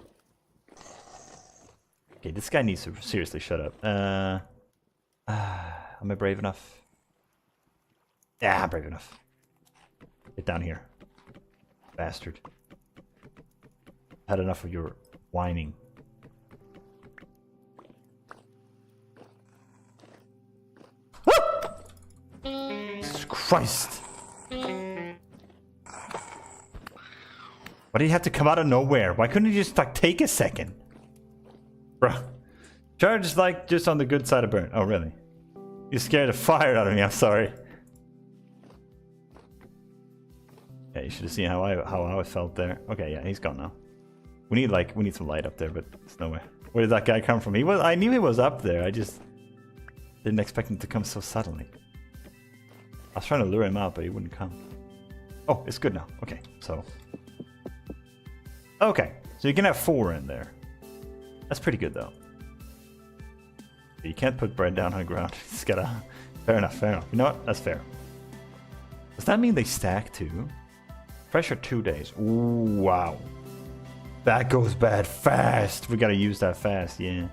Okay, this guy needs to seriously shut up. Am I brave enough? Yeah, I'm brave enough. Get down here. Bastard. Had enough of your whining. Jesus Christ! Why do you have to come out of nowhere? Why couldn't you just like take a second? Bro. Charge is like just on the good side of burn. Oh really? You scared the fire out of me, I'm sorry. Yeah, you should have seen how I felt there. Okay, yeah, he's gone now. We need some light up there, but it's nowhere. Where did that guy come from? I knew he was up there. I just didn't expect him to come so suddenly. I was trying to lure him out, but he wouldn't come. Oh, it's good now. Okay, so you can have 4 in there. That's pretty good though. You can't put bread down on the ground. You just gotta. Fair enough. Fair enough. You know what? That's fair. Does that mean they stack too? Pressure 2 days. Ooh, wow. That goes bad fast. We gotta use that fast, yeah.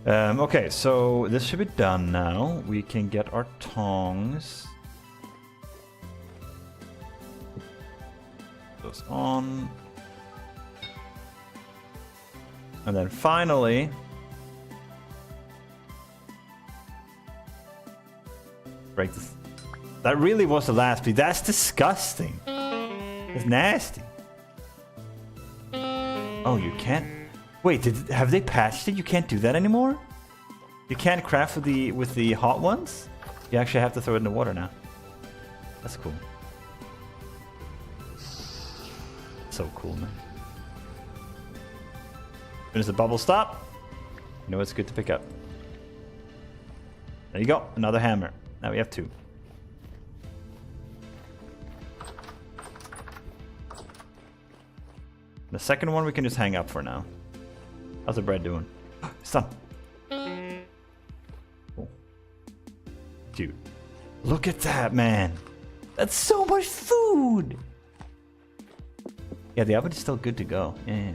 Okay, so this should be done now. We can get our tongs. Put those on. And then finally... break this. That really was the last piece. That's disgusting. It's nasty. Oh, you can't... Wait, have they patched it? You can't do that anymore? You can't craft with the hot ones? You actually have to throw it in the water now. That's cool. So cool, man. As soon as the bubbles stop, you know it's good to pick up. There you go. Another hammer. Now we have 2. The second one we can just hang up for now. How's the bread doing? It's done. Cool. Dude, look at that, man. That's so much food. Yeah, the oven is still good to go. Yeah.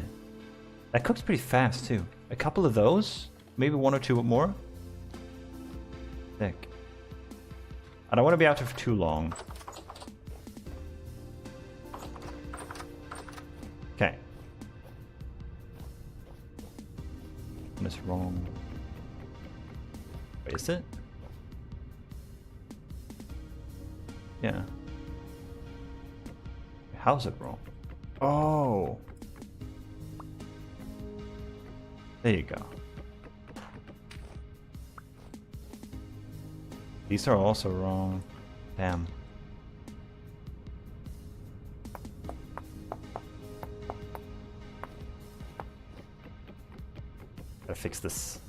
That cooks pretty fast too. A couple of those, maybe 1 or 2 more. Thick. I don't want to be out there for too long. Okay. What is wrong? Wait, is it? Yeah. How's it wrong? Oh. There you go. These are also wrong. Damn. Gotta fix this.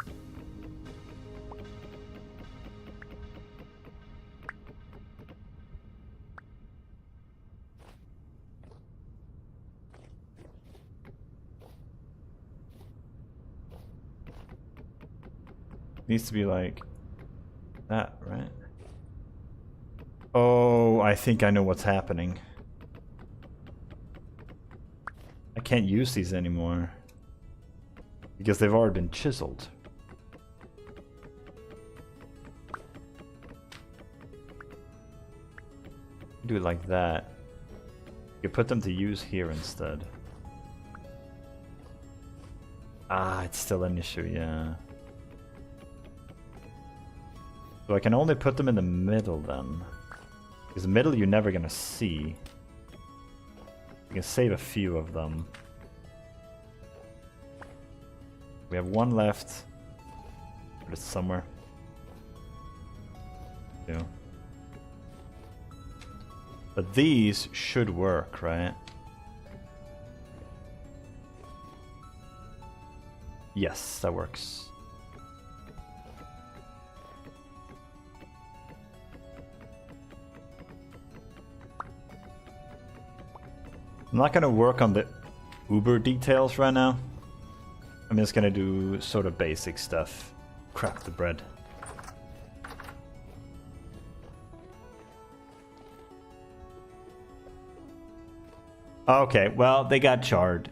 Needs to be like that, right? Oh, I think I know what's happening. I can't use these anymore because they've already been chiseled. Do it like that. You put them to use here instead. Ah, it's still an issue, yeah. So I can only put them in the middle then. Because the middle you're never gonna see. You can save a few of them. We have 1 left. Put it somewhere. 2. But these should work, right? Yes, that works. not gonna work on the uber details right now. I'm just gonna do sort of basic stuff. Crap, the bread. Okay, well, they got charred.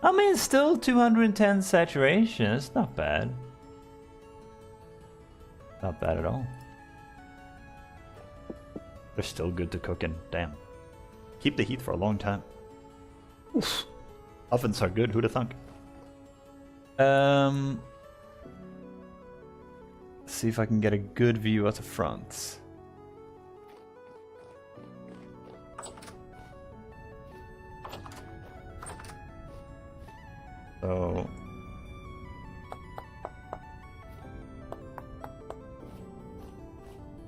I mean, still 210 saturation. It's not bad. Not bad at all. They're still good to cook in. Damn. Keep the heat for a long time. Oof. Ovens are good. Who'da thunk? See if I can get a good view at the front. So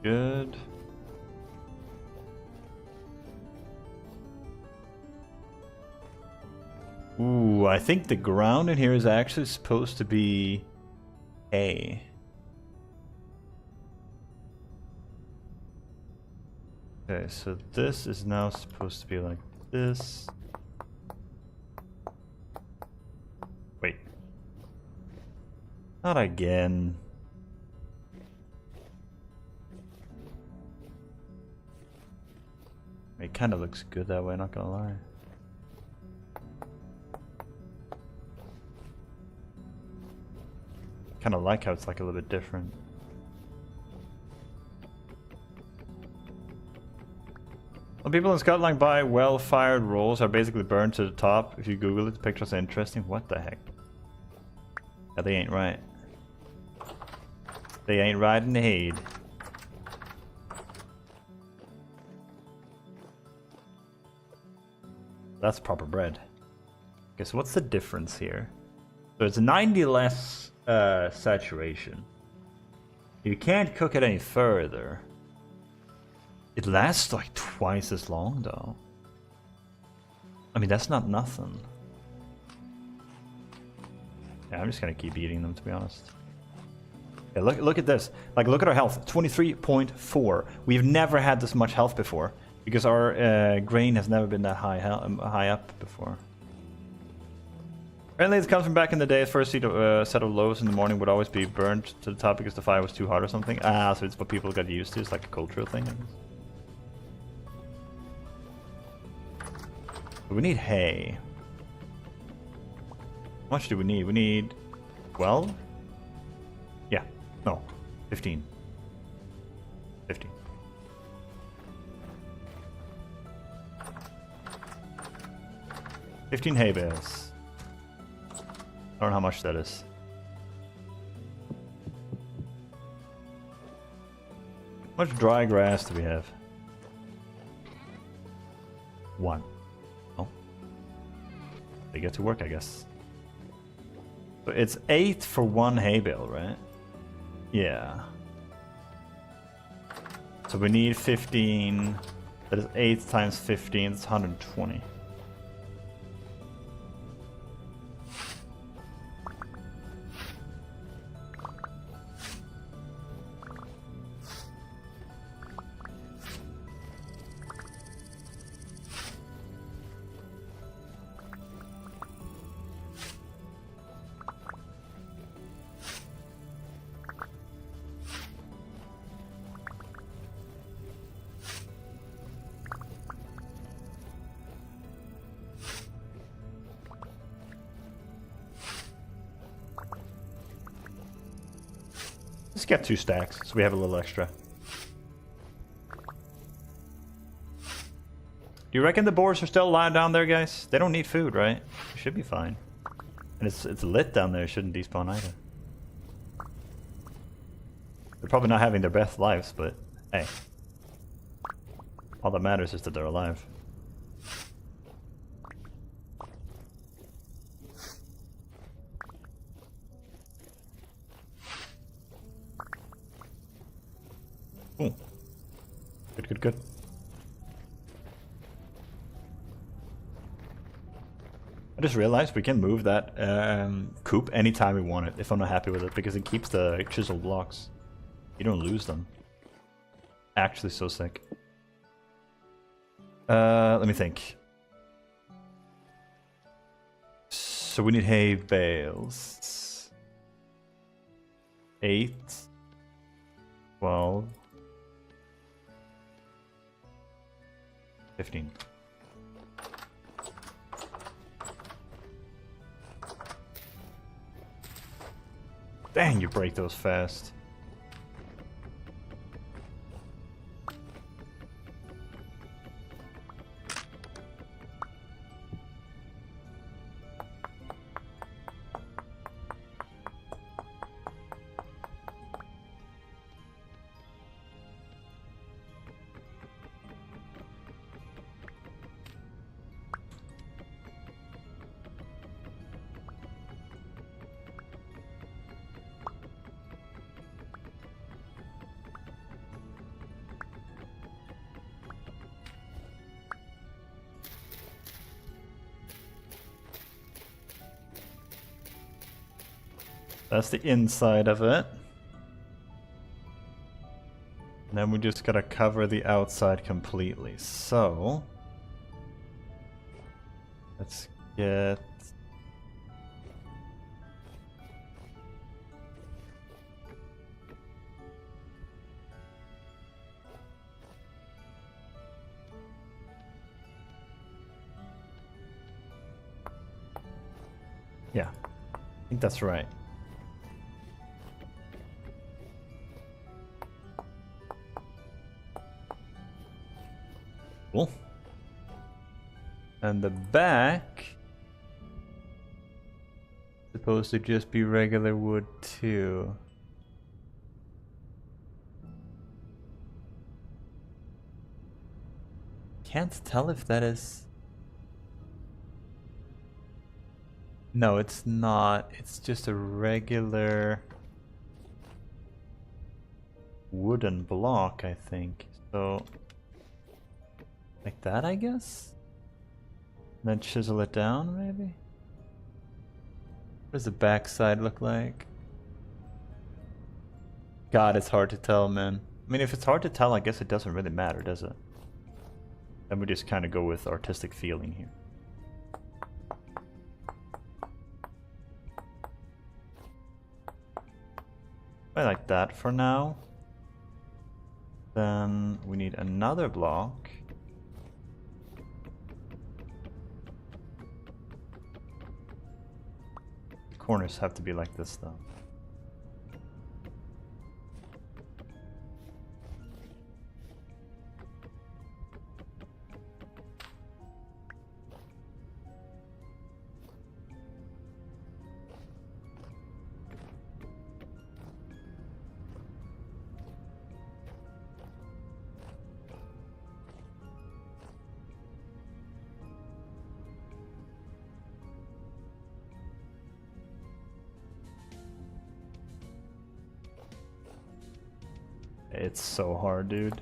good. Ooh, I think the ground in here is actually supposed to be hay. Okay, so this is now supposed to be like this. Wait. Not again. It kind of looks good that way, not gonna lie. Kind of like how it's like a little bit different. Well, people in Scotland buy well-fired rolls are basically burned to the top. If you Google it, the pictures are interesting. What the heck? Yeah, they ain't right. They ain't right in the head. That's proper bread. Okay, so what's the difference here? So it's 90 less saturation. You can't cook it any further. It lasts like twice as long though. I mean, that's not nothing. Yeah, I'm just gonna keep eating them, to be honest. Yeah, look at this. Like, look at our health. 23.4. We've never had this much health before because our grain has never been that high up before. Apparently it comes from back in the day. First set of loaves in the morning would always be burnt to the top because the fire was too hot or something. Ah, so it's what people got used to. It's like a cultural thing. But we need hay. How much do we need? We need 12? Yeah. No. 15. 15. Hay bales. I don't know how much that is. How much dry grass do we have? 1. Oh. They get to work, I guess. So it's 8 for 1 hay bale, right? Yeah. So we need 15. That is 8 times 15. That's 120. Let's get 2 stacks, so we have a little extra. Do you reckon the boars are still lying down there, guys? They don't need food, right? It should be fine. And it's lit down there, it shouldn't despawn either. They're probably not having their best lives, but hey. All that matters is that they're alive. Ooh. Good, good, good. I just realized we can move that coop anytime we want it if I'm not happy with it because it keeps the chiseled blocks. You don't lose them. Actually so sick. Let me think. So we need hay bales. 8, 12, 15. Dang, you break those fast. That's the inside of it. And then we just gotta cover the outside completely. So let's get yeah, I think that's right. Cool. And the back supposed to just be regular wood too. Can't tell if that is... No, it's not. It's just a regular wooden block, I think. So like that, I guess? Then chisel it down, maybe? What does the backside look like? God, it's hard to tell, man. I mean, if it's hard to tell, I guess it doesn't really matter, does it? Then we just kind of go with artistic feeling here. I like that for now. Then we need another block. The corners have to be like this though. It's so hard, dude.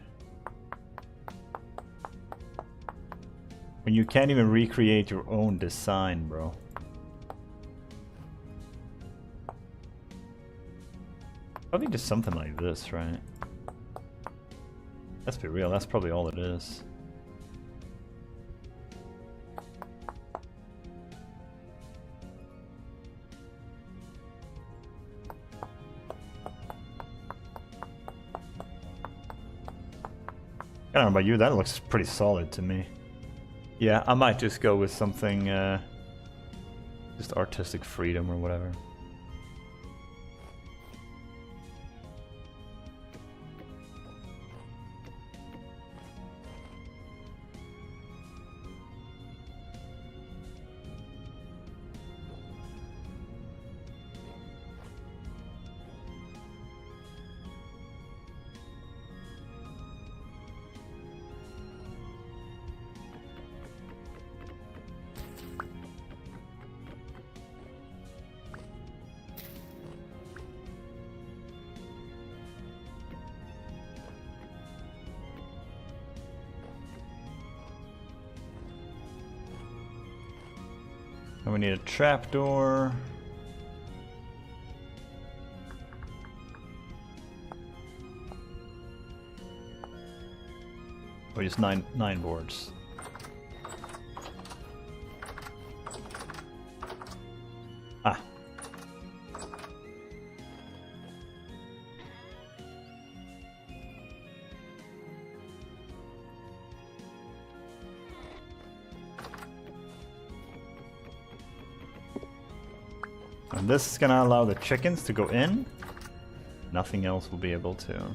When you can't even recreate your own design, bro. Probably just something like this, right? Let's be real, that's probably all it is. I don't know about you, that looks pretty solid to me. Yeah, I might just go with something, just artistic freedom or whatever. And we need a trapdoor. Or just nine boards. And this is gonna allow the chickens to go in. Nothing else will be able to.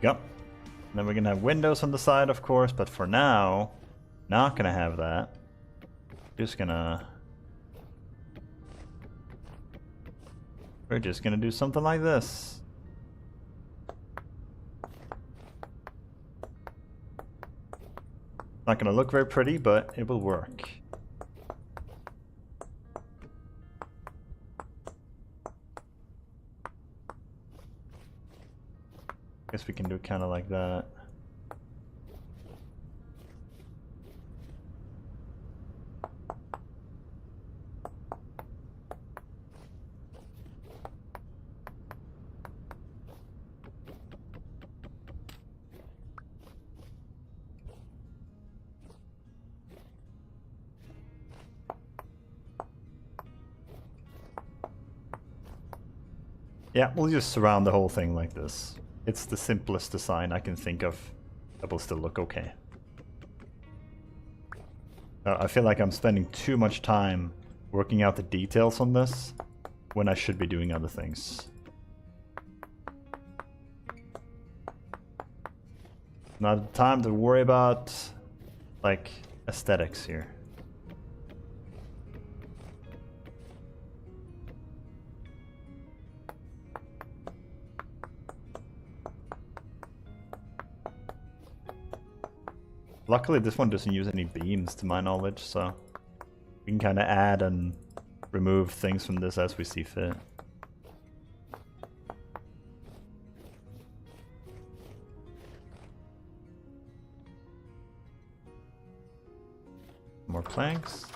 Yep. Then we're gonna have windows on the side, of course, but for now, not gonna have that. Just gonna... We're just gonna do something like this. Not gonna look very pretty, but it will work. Guess we can do it kind of like that. Yeah, we'll just surround the whole thing like this. It's the simplest design I can think of that will still look okay. I feel like I'm spending too much time working out the details on this when I should be doing other things. Not time to worry about, like, aesthetics here. Luckily this one doesn't use any beams to my knowledge, so we can kind of add and remove things from this as we see fit. More planks.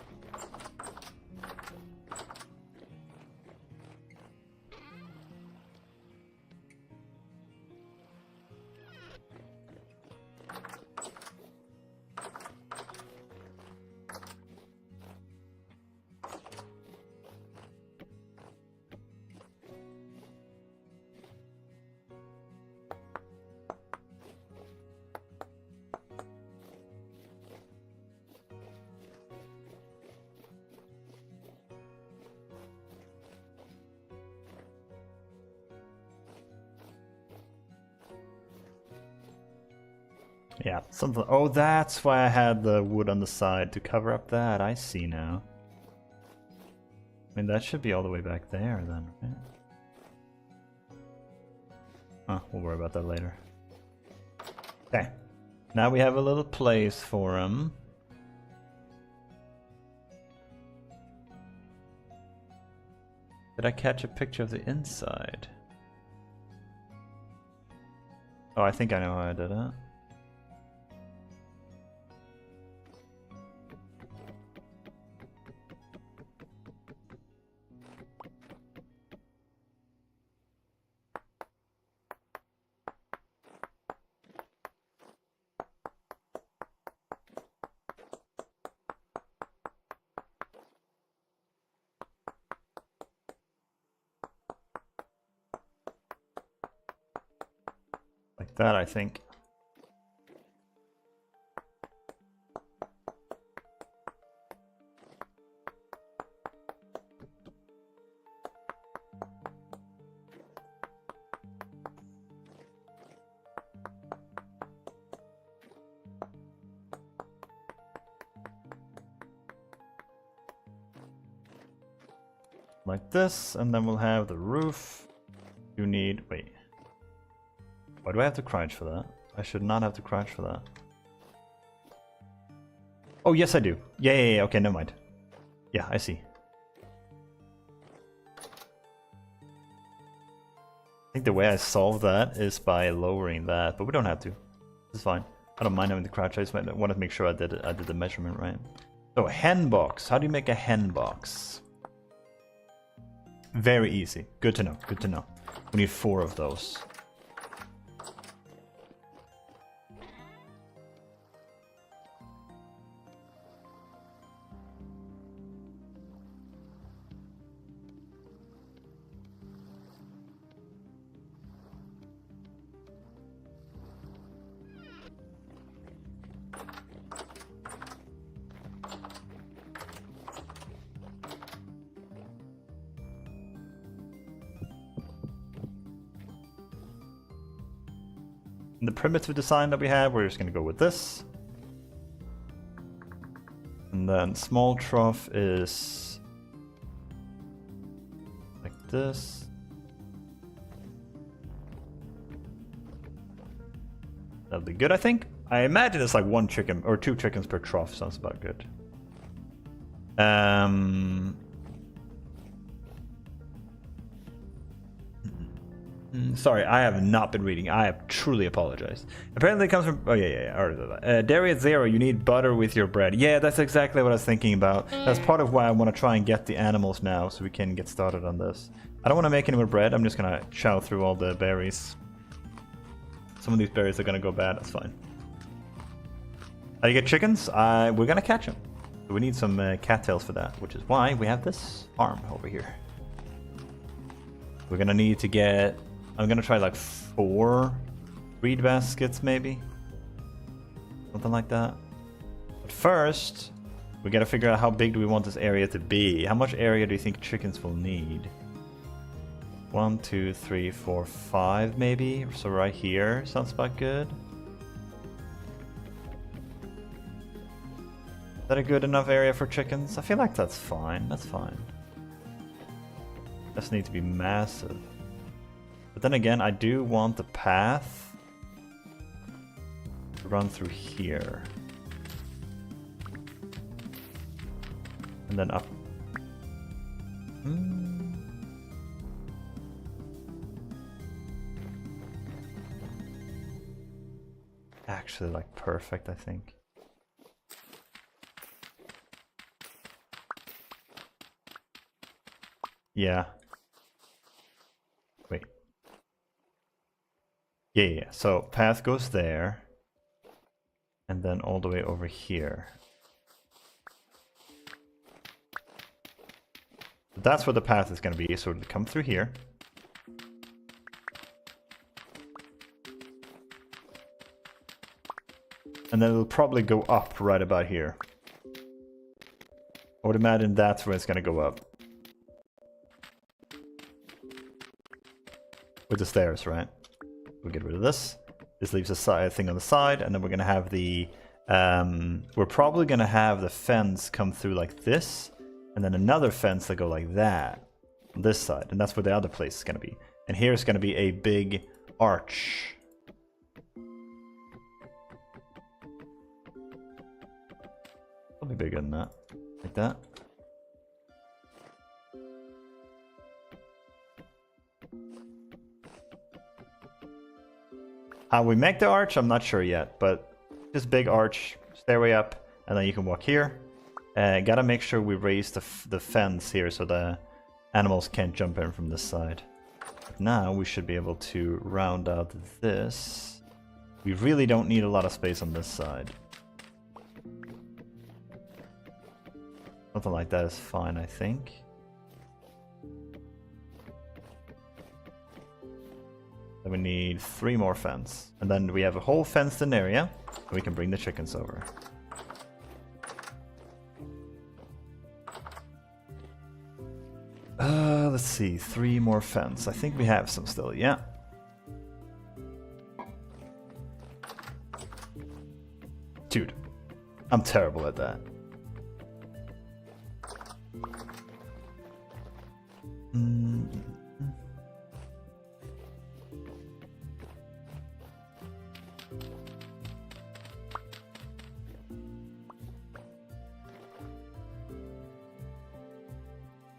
Yeah, something. Oh, that's why I had the wood on the side to cover up that. I see now. I mean, that should be all the way back there then, right? Huh, we'll worry about that later. Okay. Now we have a little place for him. Did I catch a picture of the inside? Oh, I think I know how I did it. Like that, I think. Like this, and then we'll have the roof. You need... wait. Why do I have to crouch for that? I should not have to crouch for that. Oh, yes I do. Yeah, okay, never mind. Yeah, I see. I think the way I solve that is by lowering that, but we don't have to. It's fine. I don't mind having to crouch, I just wanted to make sure I did the measurement right. So, hen box. How do you make a hen box? Very easy. Good to know, good to know. We need 4 of those. In the primitive design that we have, we're just going to go with this. And then small trough is like this. That'll be good, I think. I imagine it's like 1 chicken or 2 chickens per trough. Sounds about good. Sorry, I have not been reading. I have truly apologized. Apparently it comes from... Oh, yeah. Dairy at 0. You need butter with your bread. Yeah, that's exactly what I was thinking about. That's part of why I want to try and get the animals now so we can get started on this. I don't want to make any more bread. I'm just going to chow through all the berries. Some of these berries are going to go bad. That's fine. How do you get chickens? We're going to catch them. We need some cattails for that, which is why we have this farm over here. We're going to need to get... I'm going to try like 4 breed baskets, maybe. Something like that. But first, we got to figure out how big do we want this area to be. How much area do you think chickens will need? 1, 2, 3, 4, 5 maybe. So right here sounds about good. Is that a good enough area for chickens? I feel like that's fine. That's fine. Doesn't need to be massive. But then again, I do want the path to run through here. And then up. Actually, like perfect, I think. Yeah. Wait. Yeah. So path goes there. And then all the way over here. That's where the path is going to be. So it'll come through here. And then it'll probably go up right about here. I would imagine that's where it's going to go up. With the stairs, right? We'll get rid of this. This leaves a thing on the side, and then we're going to have the... we're probably going to have the fence come through like this, and then another fence that go like that on this side, and that's where the other place is going to be. And here is going to be a big arch. Probably bigger than that. Like that. How we make the arch, I'm not sure yet, but this big arch, stairway up, and then you can walk here. Gotta make sure we raise the fence here so the animals can't jump in from this side. Now we should be able to round out this. We really don't need a lot of space on this side. Something like that is fine, I think. Then we need 3 more fence. And then we have a whole fenced-in area, and we can bring the chickens over. Let's see, 3 more fence. I think we have some still, yeah. Dude, I'm terrible at that.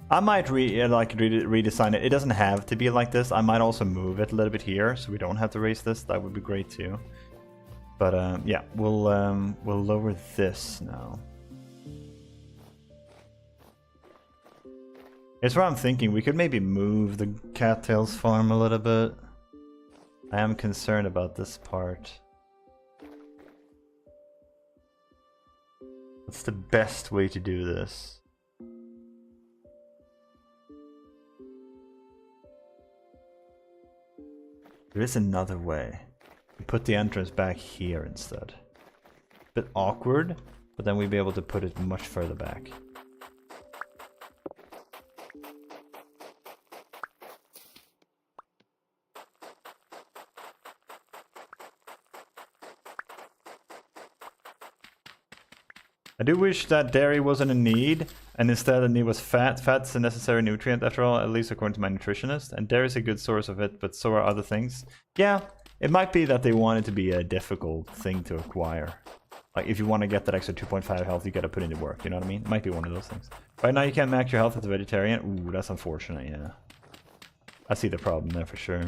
I might redesign it. It doesn't have to be like this. I might also move it a little bit here, so we don't have to raise this. That would be great too. But yeah, we'll lower this now. It's what I'm thinking. We could maybe move the cattails farm a little bit. I am concerned about this part. What's the best way to do this? There is another way. We put the entrance back here instead. Bit awkward, but then we'd be able to put it much further back. I do wish that dairy wasn't a need, and instead a need was fat. Fat's a necessary nutrient after all, at least according to my nutritionist. And dairy is a good source of it, but so are other things. Yeah, it might be that they want it to be a difficult thing to acquire. Like, if you want to get that extra 2.5 health, you gotta put into work, you know what I mean? It might be one of those things. Right now you can't max your health as a vegetarian. Ooh, that's unfortunate, yeah. I see the problem there for sure.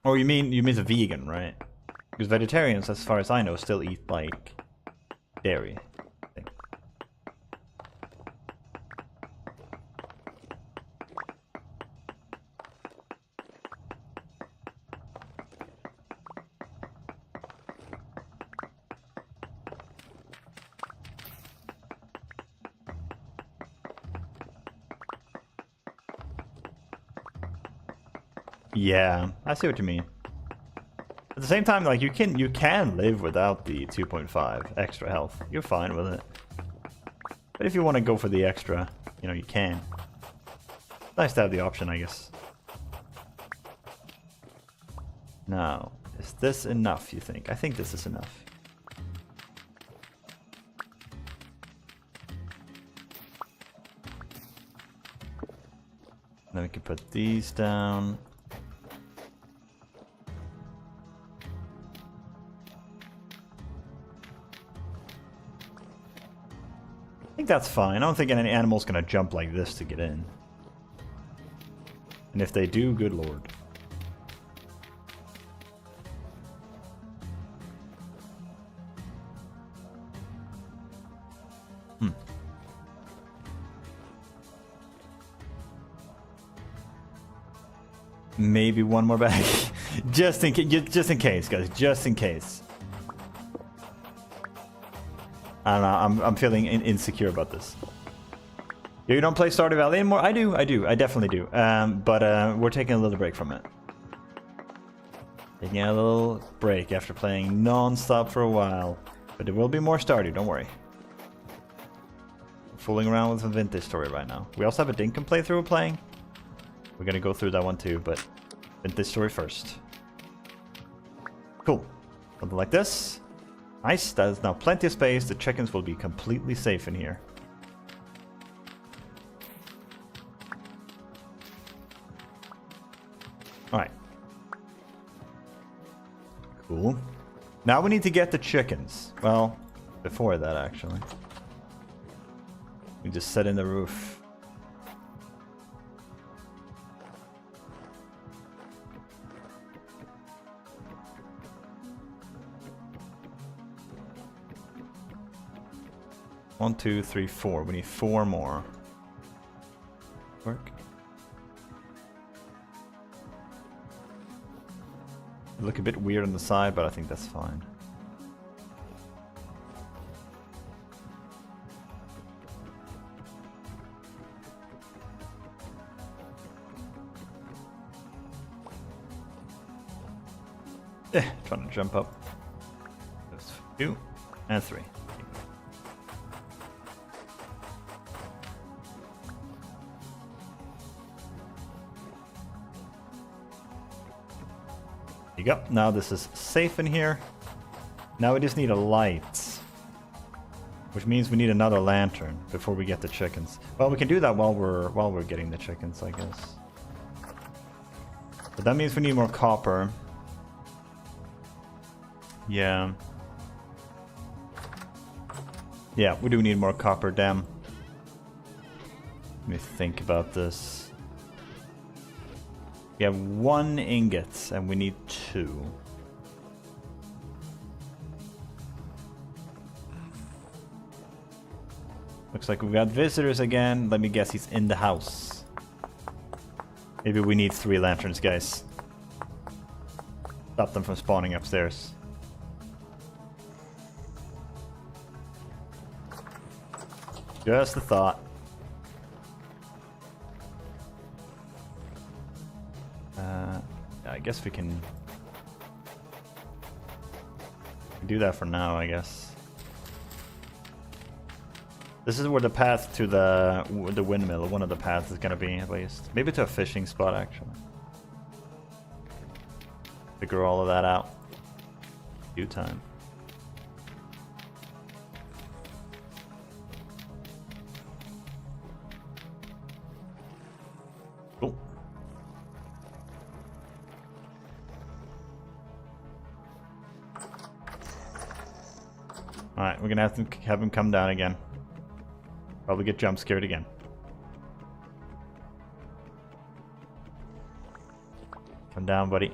Oh, you mean a vegan, right? Because vegetarians, as far as I know, still eat, like, dairy. I think. Yeah, I see what you mean. At the same time, like, you can live without the 2.5 extra health. You're fine with it. But if you want to go for the extra, you know, you can. Nice to have the option, I guess. Now, is this enough, you think? I think this is enough. Then we can put these down. I think that's fine. I don't think any animal's gonna jump like this to get in. And if they do, good lord. Maybe one more bag. just in case, guys. Just in case. I don't know. I'm feeling insecure about this. You don't play Stardew Valley anymore? I do. I definitely do. But we're taking a little break from it. Taking a little break after playing non-stop for a while. But there will be more Stardew, don't worry. Fooling around with a vintage story right now. We also have a Dinkum playthrough we're playing. We're gonna go through that one too, but vintage story first. Cool. Something like this. Nice, that is now plenty of space. The chickens will be completely safe in here. Alright. Cool. Now we need to get the chickens. Well, before that actually. We just set in the roof. One, two, three, four. We need 4 more. Work. Look a bit weird on the side, but I think that's fine. Trying to jump up. That's 2 and 3. There you go. Now this is safe in here. Now we just need a light. Which means we need another lantern before we get the chickens. Well, we can do that while we're getting the chickens, I guess. But that means we need more copper. Yeah. Yeah, we do need more copper, damn. Let me think about this. We have 1 ingot, and we need 2. Looks like we've got visitors again. Let me guess, he's in the house. Maybe we need 3 lanterns, guys. Stop them from spawning upstairs. Just a thought. I guess we can do that for now, I guess. This is where the path to the windmill, one of the paths is gonna be, at least. Maybe to a fishing spot, actually. Figure all of that out. Due time. Alright, we're gonna have him come down again. Probably get jump scared again. Come down, buddy.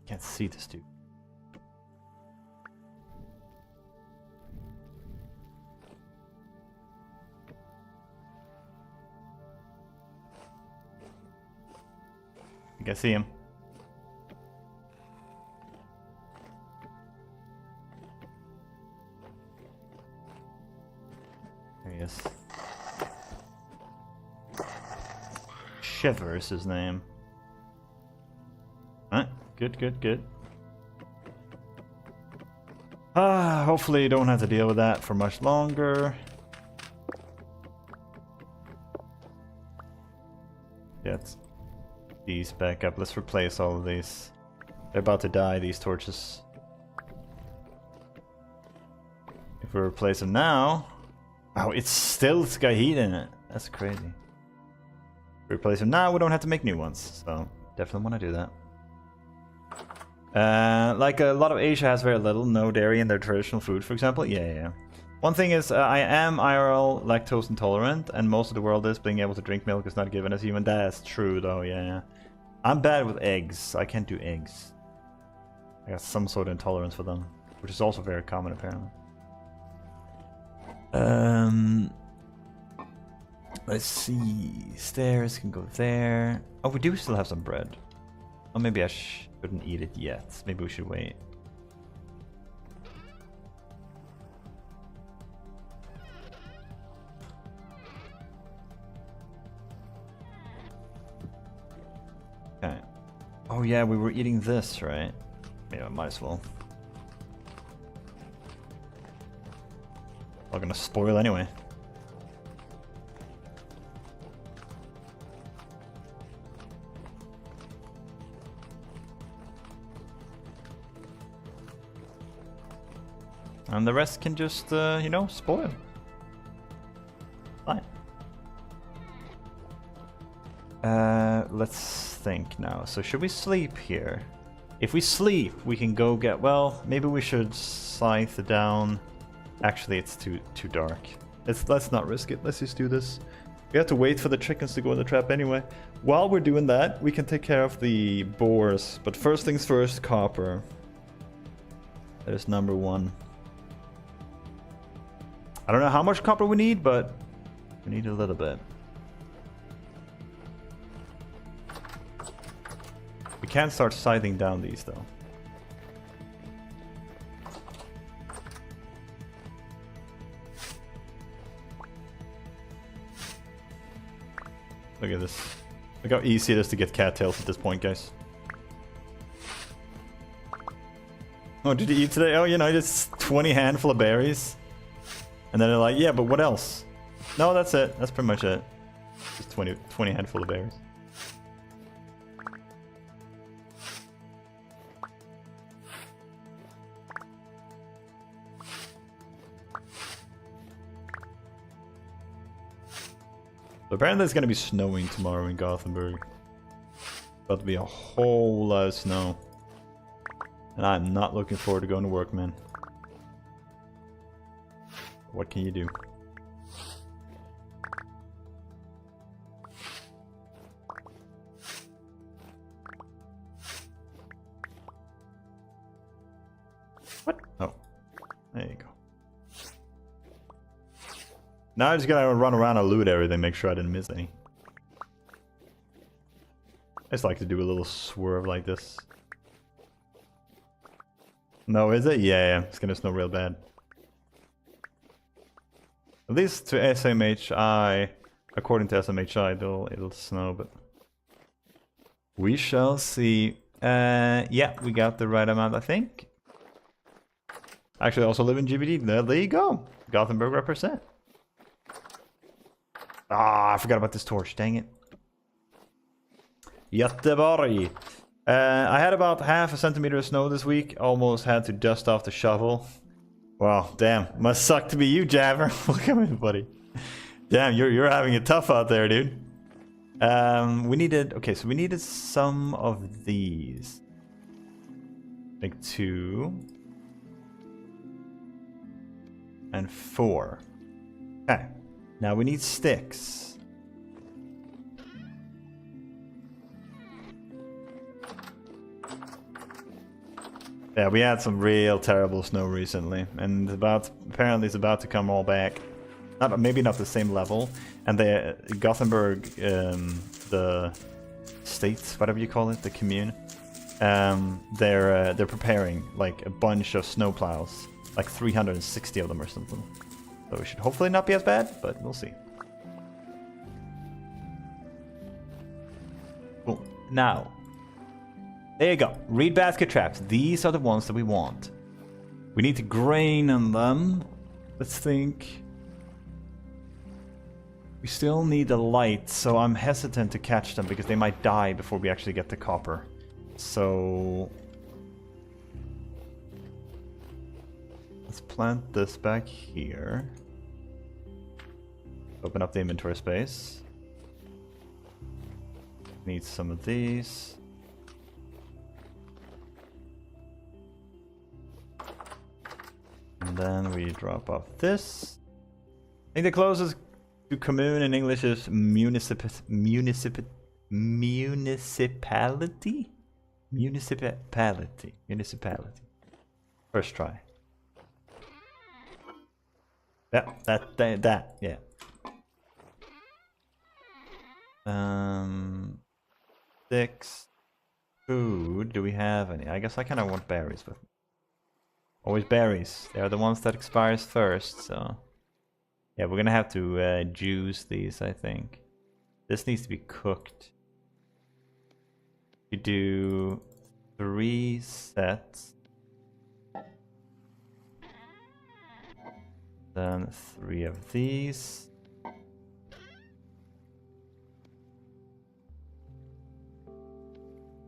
Can't see this dude. I think I see him. There he is. Shiver is his name. Alright, good, good, good. Hopefully you don't have to deal with that for much longer. Get these back up. Let's replace all of these. They're about to die, these torches. If we replace them now... Oh, it's still got heat in it. That's crazy. If we replace them now, we don't have to make new ones. So, definitely want to do that. Like a lot of Asia has very little, no dairy in their traditional food, for example. Yeah. One thing is, I am IRL lactose intolerant, and most of the world is. Being able to drink milk is not given as human. That's true, though, yeah. I'm bad with eggs. I can't do eggs. I got some sort of intolerance for them, which is also very common, apparently. Let's see. Stairs can go there. Oh, we do still have some bread. Oh, maybe I shouldn't eat it yet. Maybe we should wait. Okay. Oh yeah, we were eating this, right? Yeah, might as well. All gonna spoil anyway. And the rest can just, you know, spoil. Fine. Let's think now. So should we sleep here? If we sleep, we can go get... Well, maybe we should scythe it down. Actually, it's too dark. Let's not risk it. Let's just do this. We have to wait for the chickens to go in the trap anyway. While we're doing that, we can take care of the boars. But first things first, copper. There's number one. I don't know how much copper we need, but we need a little bit. We can start scything down these though. Look at this. Look how easy it is to get cattails at this point, guys. Oh, did you eat today? Oh, you know, just 20 handful of berries. And then they're like, yeah, but what else? No, that's it. That's pretty much it. Just 20 handful of berries. So apparently it's going to be snowing tomorrow in Gothenburg. About to be a whole lot of snow. And I'm not looking forward to going to work, man. What can you do? What? Oh. There you go. Now I just gotta run around and loot everything, make sure I didn't miss any. I just like to do a little swerve like this. No, is it? Yeah, it's gonna snow real bad. At least to SMHI, according to SMHI, it'll snow, but we shall see. Yeah, we got the right amount, I think. Actually, I also live in GBD. There you go. Gothenburg represent. Ah, I forgot about this torch. Dang it. Göteborg. I had about half a centimeter of snow this week. Almost had to dust off the shovel. Well, damn. Must suck to be you, Javer. Look at me, buddy. Damn, you're having it tough out there, dude. We needed... Okay, so we needed some of these. Like 2. And 4. Okay. Now we need sticks. Yeah, we had some real terrible snow recently, and apparently it's about to come all back. Maybe not the same level. And the Gothenburg, the state, whatever you call it, the commune, they're preparing like a bunch of snowplows, like 360 of them or something. So it should hopefully not be as bad, but we'll see. Cool. Now, there you go. Reed basket traps. These are the ones that we want. We need to grain on them. Let's think. We still need the light, so I'm hesitant to catch them because they might die before we actually get the copper. So let's plant this back here. Open up the inventory space. Need some of these. And then we drop off this. I think the closest to commune in English is municipality. First try. Yeah, that, yeah. Sticks. Food. Do we have any? I guess I kind of want berries with me. Always berries. They are the ones that expires first, so... Yeah, we're gonna have to juice these, I think. This needs to be cooked. We do 3 sets. Then 3 of these.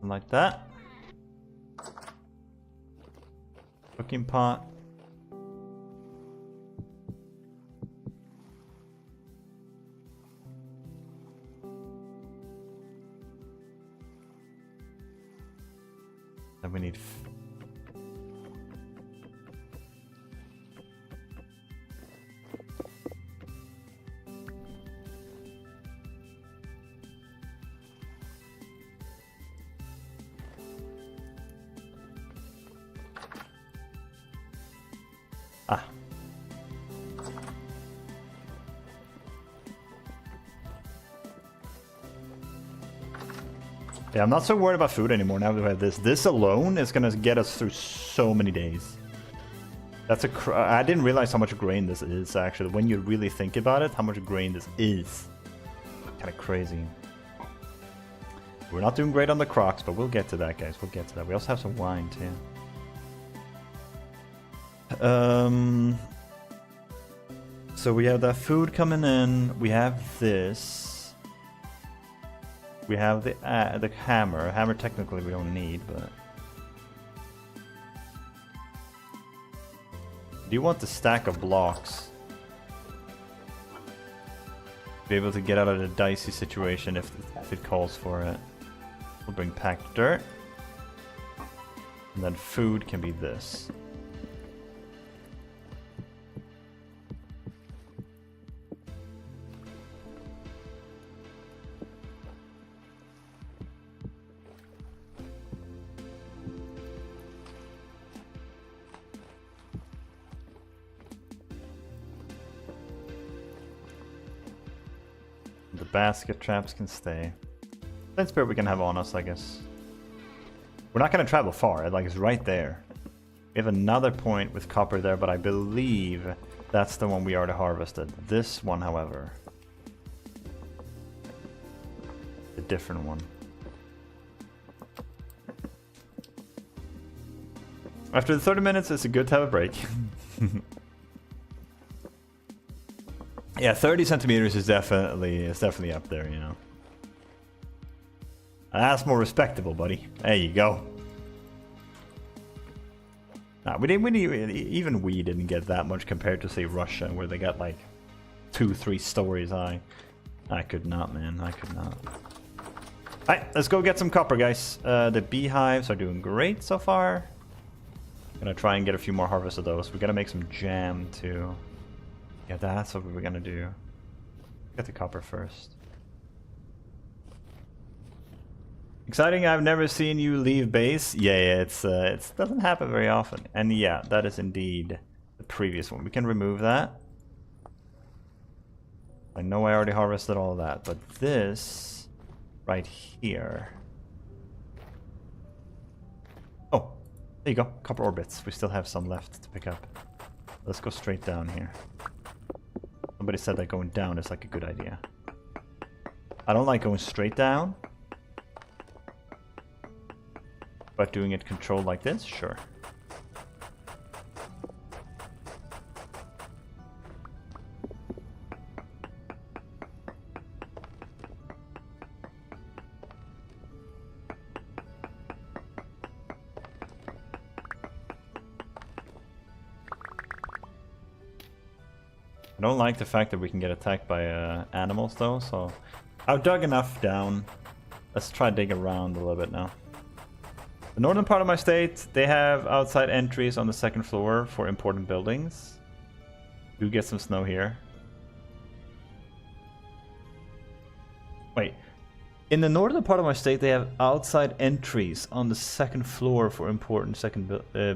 Like that. Cooking pot. Then we need Yeah, I'm not so worried about food anymore now that we have this. This alone is gonna get us through so many days. That's I didn't realize how much grain this is, actually. When you really think about it, how much grain this is. Kind of crazy. We're not doing great on the crocs, but we'll get to that, guys. We'll get to that. We also have some wine, too. So we have that food coming in. We have this. We have the hammer. Hammer technically we don't need, but... Do you want the stack of blocks? Be able to get out of the dicey situation if it calls for it. We'll bring packed dirt. And then food can be this. The basket traps can stay. That spirit we can have on us, I guess. We're not going to travel far. Like, it's right there. We have another point with copper there, but I believe that's the one we already harvested. This one, however, a different one. After the 30 minutes, it's good to have a break. Yeah, 30 centimeters is definitely up there, you know. That's more respectable, buddy. There you go. Nah, even we didn't get that much compared to, say, Russia, where they got like 2-3 stories high. I could not, man. I could not. Alright, let's go get some copper, guys. The beehives are doing great so far. Gonna try and get a few more harvests of those. We gotta make some jam too. Yeah, that's what we're gonna do. Get the copper first. Exciting! I've never seen you leave base. Yeah, it doesn't happen very often. And yeah, that is indeed the previous one. We can remove that. I know I already harvested all of that, but this right here. Oh, there you go. Copper orbits. We still have some left to pick up. Let's go straight down here. Somebody said that going down is like a good idea. I don't like going straight down. But doing it controlled like this, sure. I don't like the fact that we can get attacked by animals though, so I've dug enough down. Let's try to dig around a little bit now. The northern part of my state, they have outside entries on the second floor for important buildings. Do get some snow here. Wait. In the northern part of my state, they have outside entries on the second floor for important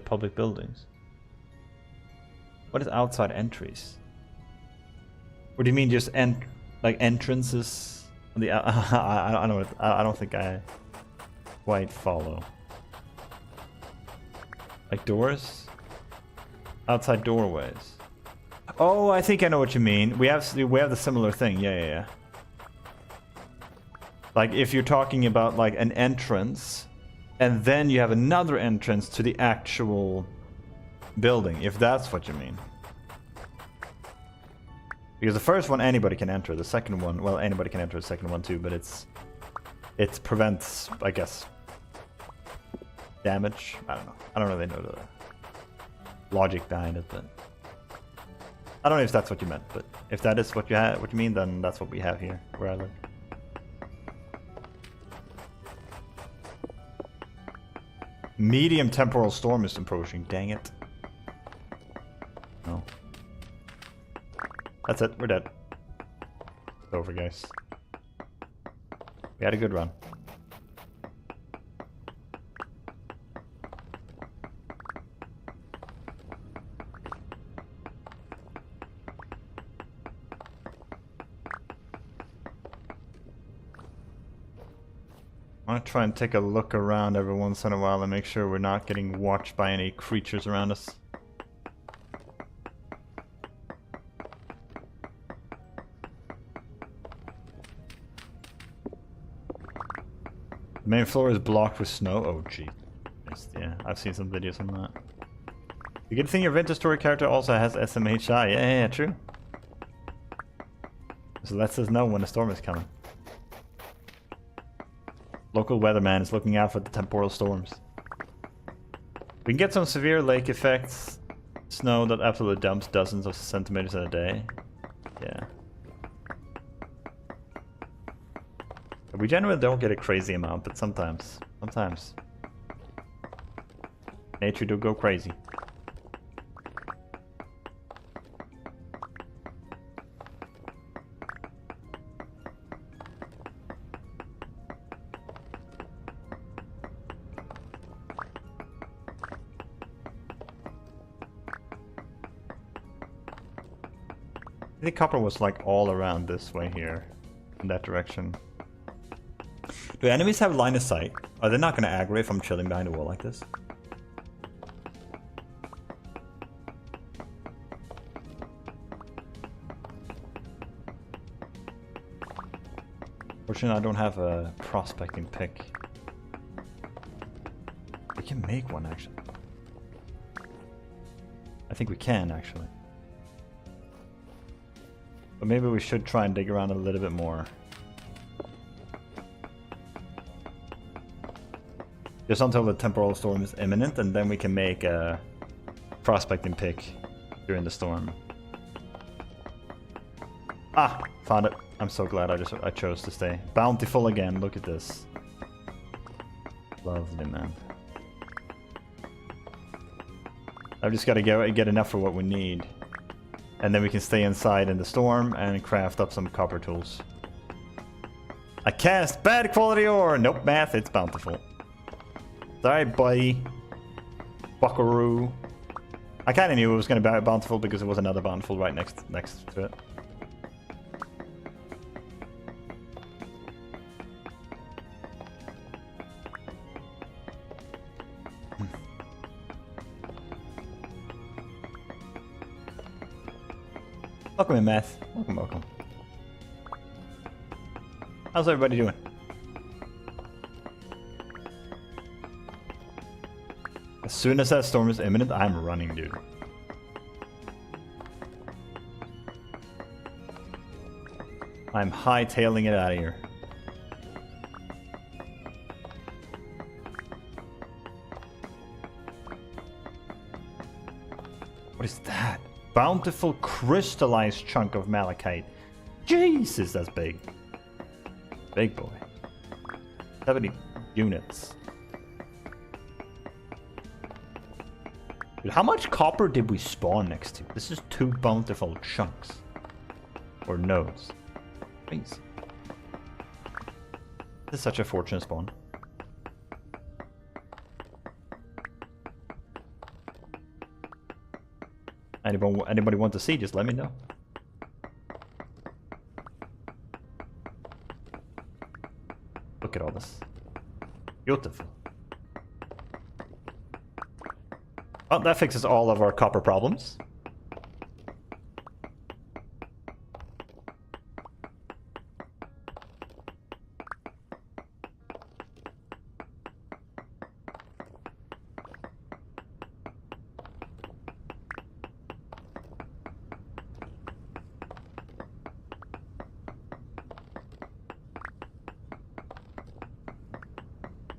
public buildings. What is outside entries? Or do you mean just like entrances? On the I don't think I quite follow. Like doors? Outside doorways. Oh, I think I know what you mean. We have the similar thing. Yeah. Like if you're talking about like an entrance, and then you have another entrance to the actual building, if that's what you mean. Because the first one anybody can enter. The second one, well, anybody can enter the second one too, but it prevents, I guess, damage. I don't know. I don't really know the logic behind it, but I don't know if that's what you meant. But if that is what you mean, then that's what we have here where I live. Medium temporal storm is approaching. Dang it! No. That's it. We're dead. It's over, guys. We had a good run. I want to try and take a look around every once in a while and make sure we're not getting watched by any creatures around us. The main floor is blocked with snow. Oh, gee. Yeah, I've seen some videos on that. The good thing your Vintage Story character also has SMHI. Yeah, true. So lets us know when a storm is coming. Local weatherman is looking out for the temporal storms. We can get some severe lake effects. Snow that absolutely dumps dozens of centimeters in a day. Yeah. We generally don't get a crazy amount, but sometimes. Nature do go crazy. I think copper was like all around this way here, in that direction. Do enemies have line of sight? Are they not going to aggro if I'm chilling behind a wall like this? Fortunately, I don't have a prospecting pick. We can make one, actually. I think we can, actually. But maybe we should try and dig around a little bit more. Just until the temporal storm is imminent, and then we can make a prospecting pick during the storm. Ah, found it. I'm so glad I chose to stay. Bountiful again. Look at this. Lovely, man. I've just got to get enough for what we need. And then we can stay inside in the storm and craft up some copper tools. I cast bad quality ore. Nope, math, it's bountiful. Sorry, buddy. Buckaroo. I kind of knew it was going to be bountiful because there was another bountiful right next to it. Welcome in, Math. Welcome. How's everybody doing? As soon as that storm is imminent, I'm running, dude. I'm hightailing it out of here. What is that? Bountiful crystallized chunk of malachite. Jesus, that's big. Big boy. 70 units. Dude, how much copper did we spawn next to? This is 2 bountiful chunks. Or nodes. Please. This is such a fortunate spawn. Anybody want to see, just let me know. Look at all this. Beautiful. Oh, that fixes all of our copper problems.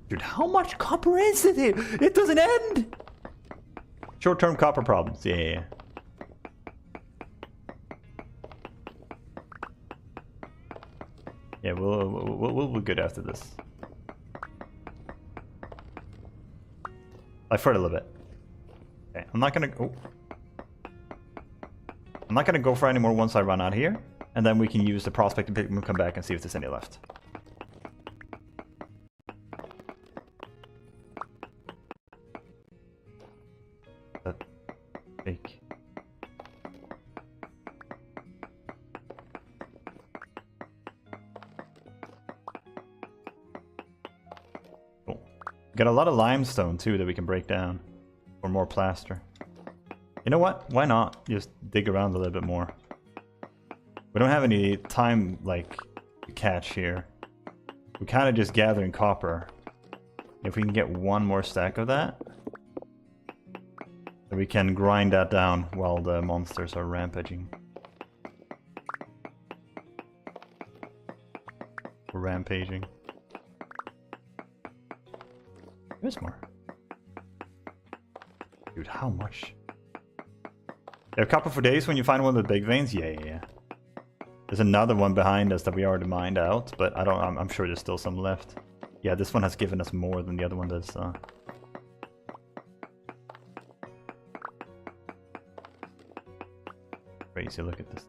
Dude, how much copper is it here? It doesn't end! Short-term copper problems, yeah. Yeah, we'll be good after this. I fought a little bit. Okay, I'm not gonna go for any more once I run out here, and then we can use the prospect and come back and see if there's any left. Got a lot of limestone too that we can break down for more plaster. You know what? Why not just dig around a little bit more? We don't have any time like to catch here. We're kind of just gathering copper. If we can get one more stack of that, then we can grind that down while the monsters are rampaging. Rampaging. There's more. Dude, how much? There are a couple for days when you find one of the big veins? Yeah. There's another one behind us that we already mined out, but I'm sure there's still some left. Yeah, this one has given us more than the other one does. Crazy, look at this.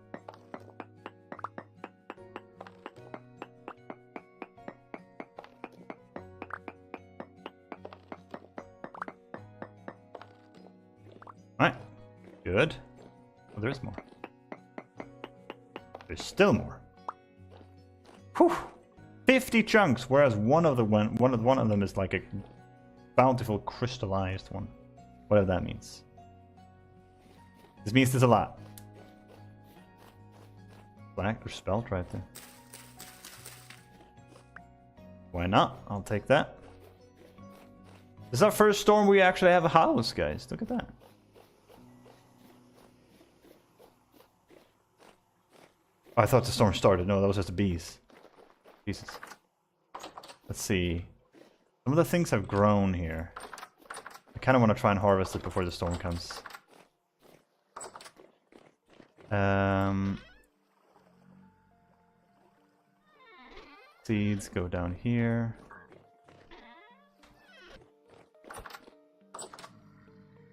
Alright, good. Oh, there's more. There's still more. Whew! 50 chunks, whereas one of them is like a bountiful crystallized one. Whatever that means. This means there's a lot. Black or spelt right there. Why not? I'll take that. This is our first storm we actually have a house, guys. Look at that. Oh, I thought the storm started. No, that was just the bees. Jesus. Let's see. Some of the things have grown here. I kind of want to try and harvest it before the storm comes. Seeds go down here.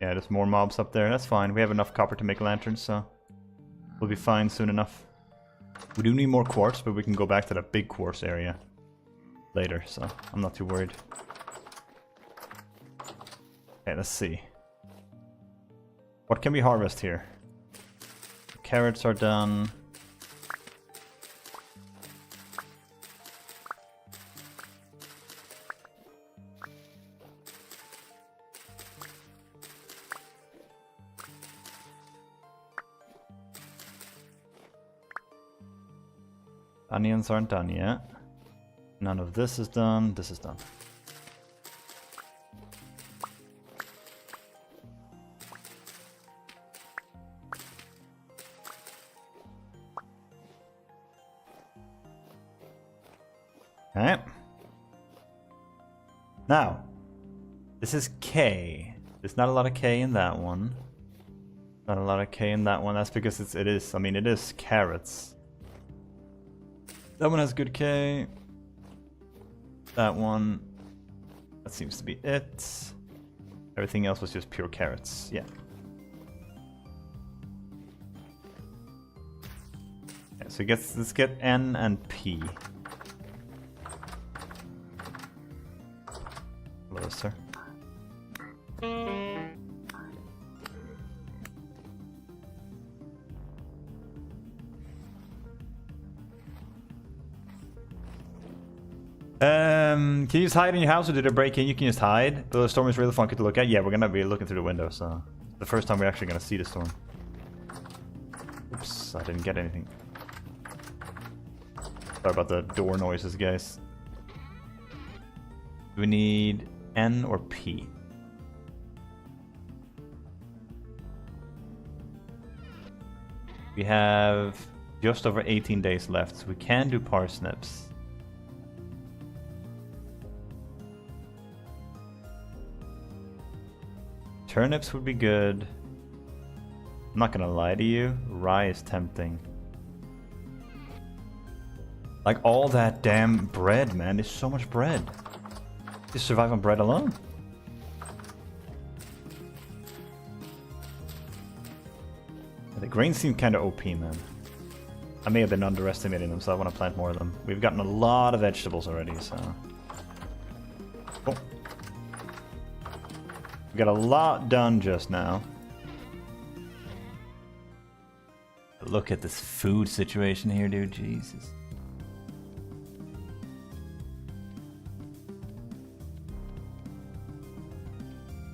Yeah, there's more mobs up there. That's fine. We have enough copper to make lanterns, so we'll be fine soon enough. We do need more quartz, but we can go back to that big quartz area later, so I'm not too worried. Okay, let's see. What can we harvest here? Carrots are done. Onions aren't done yet. None of this is done. This is done. Okay. Now, this is K. There's not a lot of K in that one. Not a lot of K in that one. That's because it is carrots. That one has good K. That one. That seems to be it. Everything else was just pure carrots. Yeah. Yeah, so let's get N and P. Hello, sir. Can you just hide in your house or did it break in? You can just hide. The storm is really funky to look at. Yeah, we're gonna be looking through the window, so the first time we're actually gonna see the storm. Oops, I didn't get anything. Sorry about the door noises, guys. Do we need N or P? We have just over 18 days left, so we can do parsnips. Turnips would be good. I'm not gonna lie to you, rye is tempting. Like all that damn bread, man. There's so much bread. Just survive on bread alone. The grains seem kind of OP, man. I may have been underestimating them, so I want to plant more of them. We've gotten a lot of vegetables already, so... Oh. We got a lot done just now. Look at this food situation here, dude. Jesus.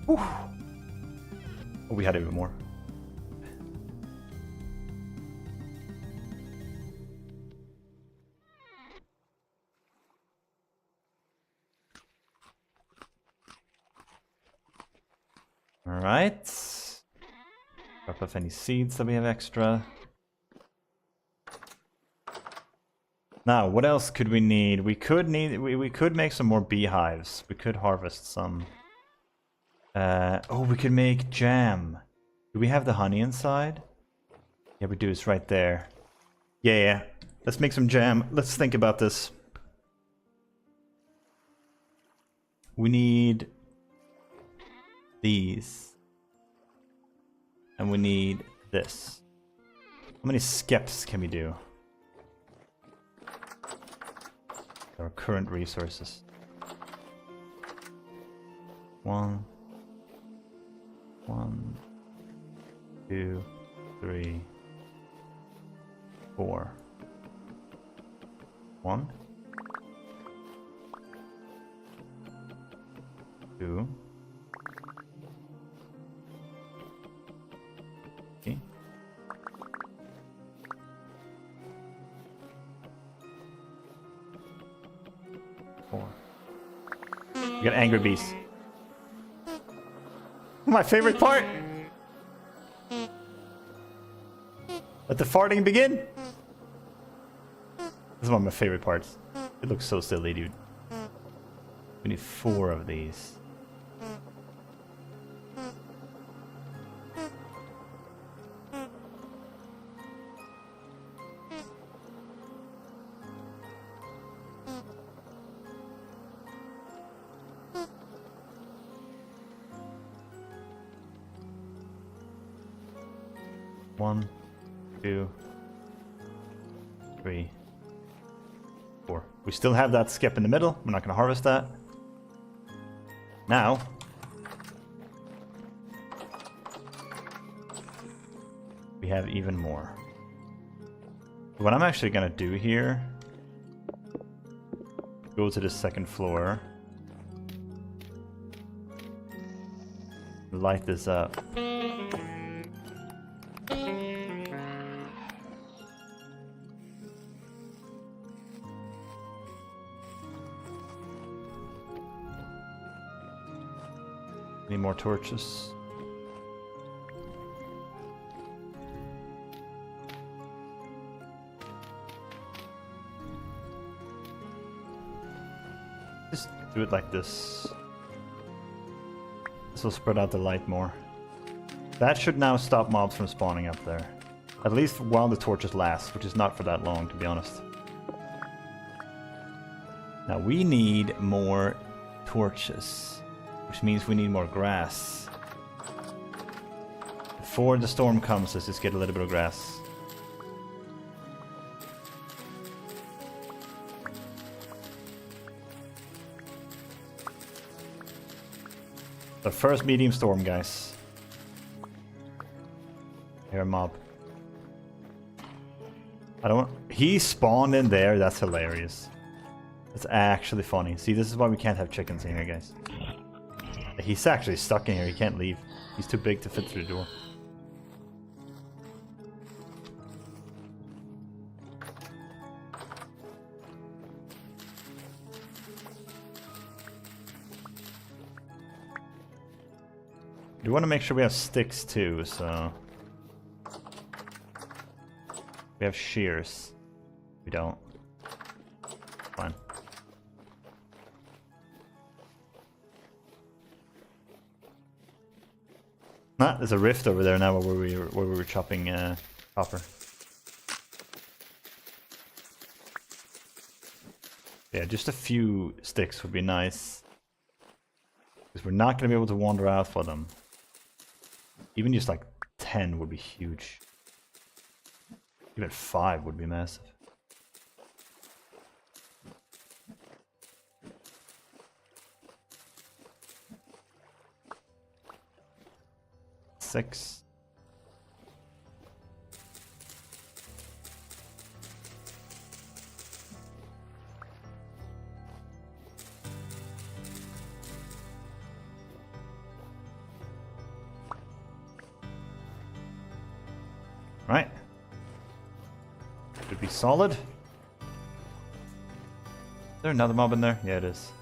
Whew. Oh, we had even more. Alright. Drop off any seeds that we have extra. Now, what else could we need? We could make some more beehives. We could harvest some. Oh, we could make jam. Do we have the honey inside? Yeah, we do. It's right there. Yeah. Let's make some jam. Let's think about this. We need these. And we need this. How many skeps can we do? Our current resources. 1, 2, 3, 4. 1, 2, 3, 4. We got angry bees. My favorite part. Let the farting begin. This is one of my favorite parts. It looks so silly, dude. We need 4 of these. 1, 2, 3, 4. We still have that skip in the middle. We're not going to harvest that. Now, we have even more. What I'm actually going to do here, go to the second floor, light this up. Need more torches. Just do it like this. This will spread out the light more. That should now stop mobs from spawning up there. At least while the torches last, which is not for that long, to be honest. Now we need more torches, which means we need more grass. Before the storm comes, let's just get a little bit of grass. The first medium storm, guys. Here, a mob. I don't. He spawned in there. That's hilarious. That's actually funny. See, this is why we can't have chickens in here, guys. He's actually stuck in here. He can't leave. He's too big to fit through the door. We want to make sure we have sticks too, so... We have shears. We don't. Fine. Ah, there's a rift over there now where we were chopping copper. Yeah, just a few sticks would be nice. Because we're not going to be able to wander out for them. Even just like 10 would be huge. Even 5 would be massive. Six. Right. Should be solid. Is there another mob in there? Yeah, it is.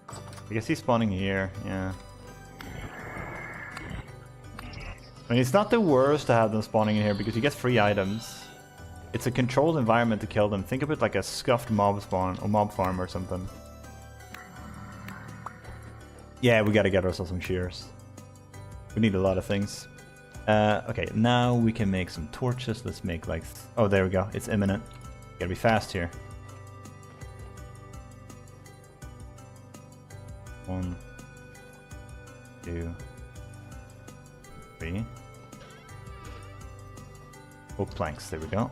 I guess he's spawning here, yeah. I mean, it's not the worst to have them spawning in here because you get free items. It's a controlled environment to kill them. Think of it like a scuffed mob spawn or mob farm or something. Yeah, we gotta get ourselves some shears. We need a lot of things. Okay, now we can make some torches. Let's make like... Oh, there we go. It's imminent. Gotta be fast here. 1, 2, 3. Oak planks, there we go.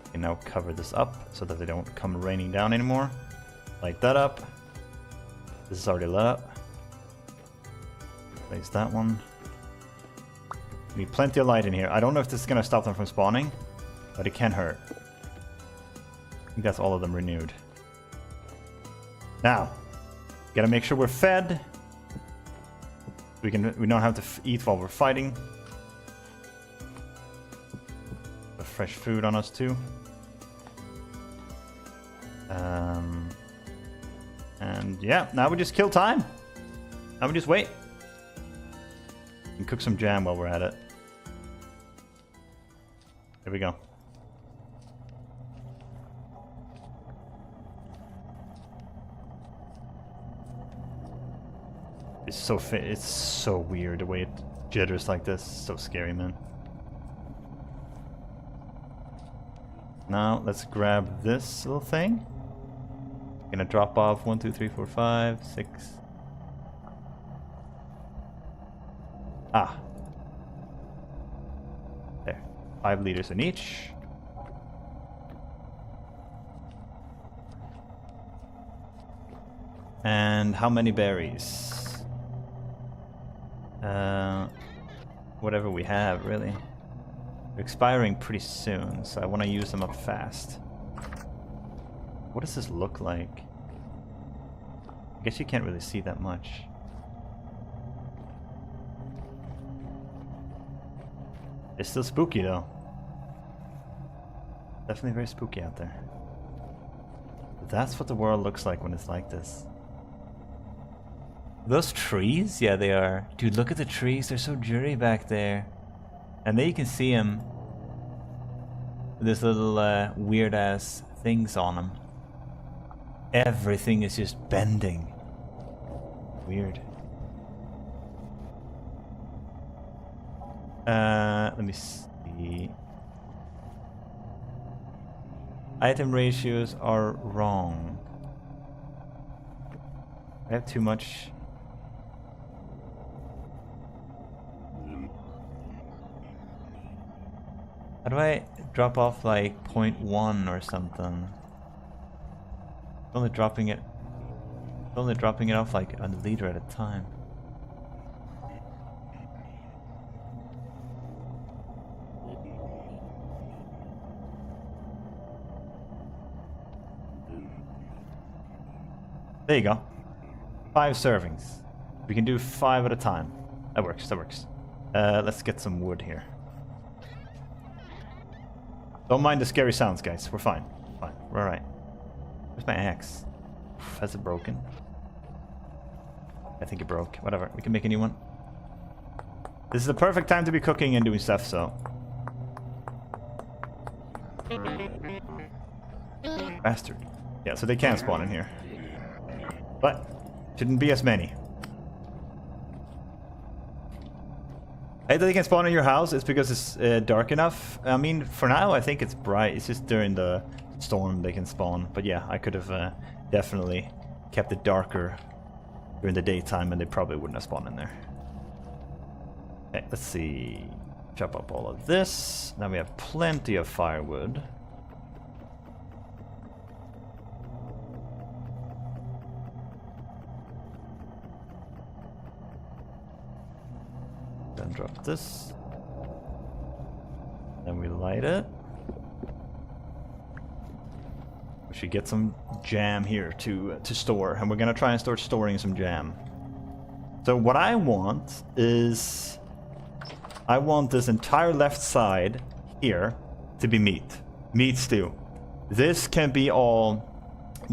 We can now cover this up so that they don't come raining down anymore. Light that up. This is already lit up. Place that one. We need plenty of light in here. I don't know if this is going to stop them from spawning, but it can hurt. I think that's all of them renewed. Now, gotta make sure we're fed. We don't have to eat while we're fighting. Have fresh food on us too. And yeah, now we just kill time. Now we just wait. And cook some jam while we're at it. There we go. It's so weird the way it jitters like this. It's so scary, man. Now let's grab this little thing. Gonna drop off 1, 2, 3, 4, 5, 6. Ah. 5 liters in each. And how many berries? Whatever we have, really. They're expiring pretty soon, so I want to use them up fast. What does this look like? I guess you can't really see that much. It's still spooky though. Definitely very spooky out there. But that's what the world looks like when it's like this. Those trees? Yeah, they are. Dude, look at the trees. They're so dreary back there. And there you can see them. There's little weird ass things on them. Everything is just bending. Weird. Let me see. Item ratios are wrong. I have too much. How do I drop off like 0.1 or something? Only dropping it off like a liter at a time. There you go. 5 servings. We can do 5 at a time. That works, that works. Let's get some wood here. Don't mind the scary sounds, guys. We're fine. Fine. We're alright. Where's my axe? Has it broken? I think it broke. Whatever. We can make a new one. This is the perfect time to be cooking and doing stuff, so. Bastard. Yeah, so they can spawn in here. But, shouldn't be as many. Hey, they can spawn in your house. It's because it's dark enough. I mean, for now, I think it's bright. It's just during the storm they can spawn. But yeah, I could have definitely kept it darker during the daytime, and they probably wouldn't have spawned in there. Okay, let's see. Chop up all of this. Now we have plenty of firewood. Then drop this. Then we light it. We should get some jam here to store, and we're gonna try and start storing some jam. So what I want is, I want this entire left side here to be meat stew. This can be all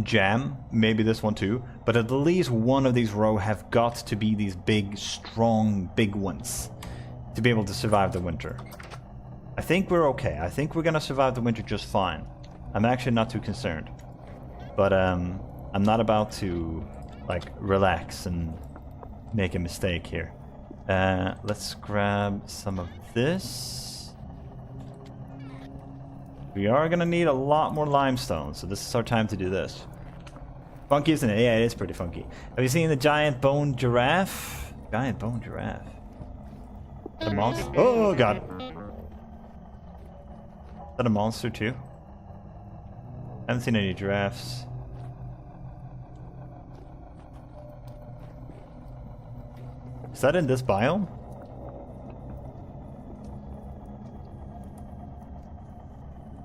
jam, maybe this one too, but at least one of these row have got to be these big, strong, big ones to be able to survive the winter. I think we're okay. I think we're gonna survive the winter just fine. I'm actually not too concerned, but I'm not about to like relax and make a mistake here. Let's grab some of this. We are gonna need a lot more limestone, so this is our time to do this. Funky, isn't it? Yeah, it is pretty funky. Have you seen the giant bone giraffe? Giant bone giraffe. The monster? Oh god. Is that a monster too? I haven't seen any giraffes. Is that in this biome?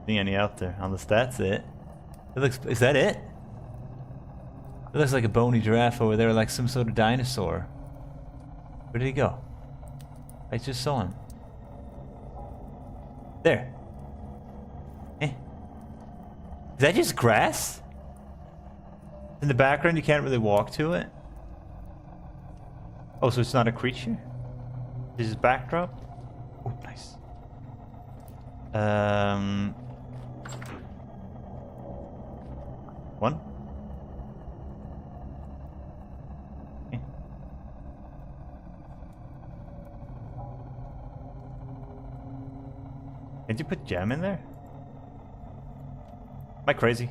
See any out there? Unless that's it. It looks. Is that it? It looks like a bony giraffe over there, like some sort of dinosaur. Where did he go? I just saw him. There. Eh. Is that just grass? In the background, you can't really walk to it. Oh, so it's not a creature? This is backdrop? Oh, nice. One. Okay. Did you put jam in there? Am I crazy?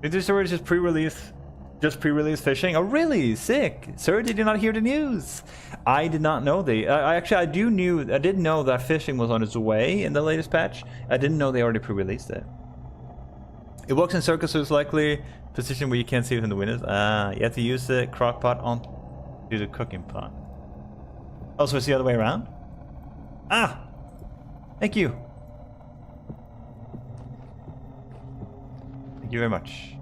Winter Storage is pre-release. Just pre-release fishing. Oh, really? Sick. Sir, did you not hear the news? I did not know they. I did know that fishing was on its way in the latest patch. I didn't know they already pre-released it. It works in circles, so it's likely position where you can't see it in the windows. You have to use the crock pot on to the cooking pot. Oh, so it's the other way around? Ah! Thank you. Thank you very much.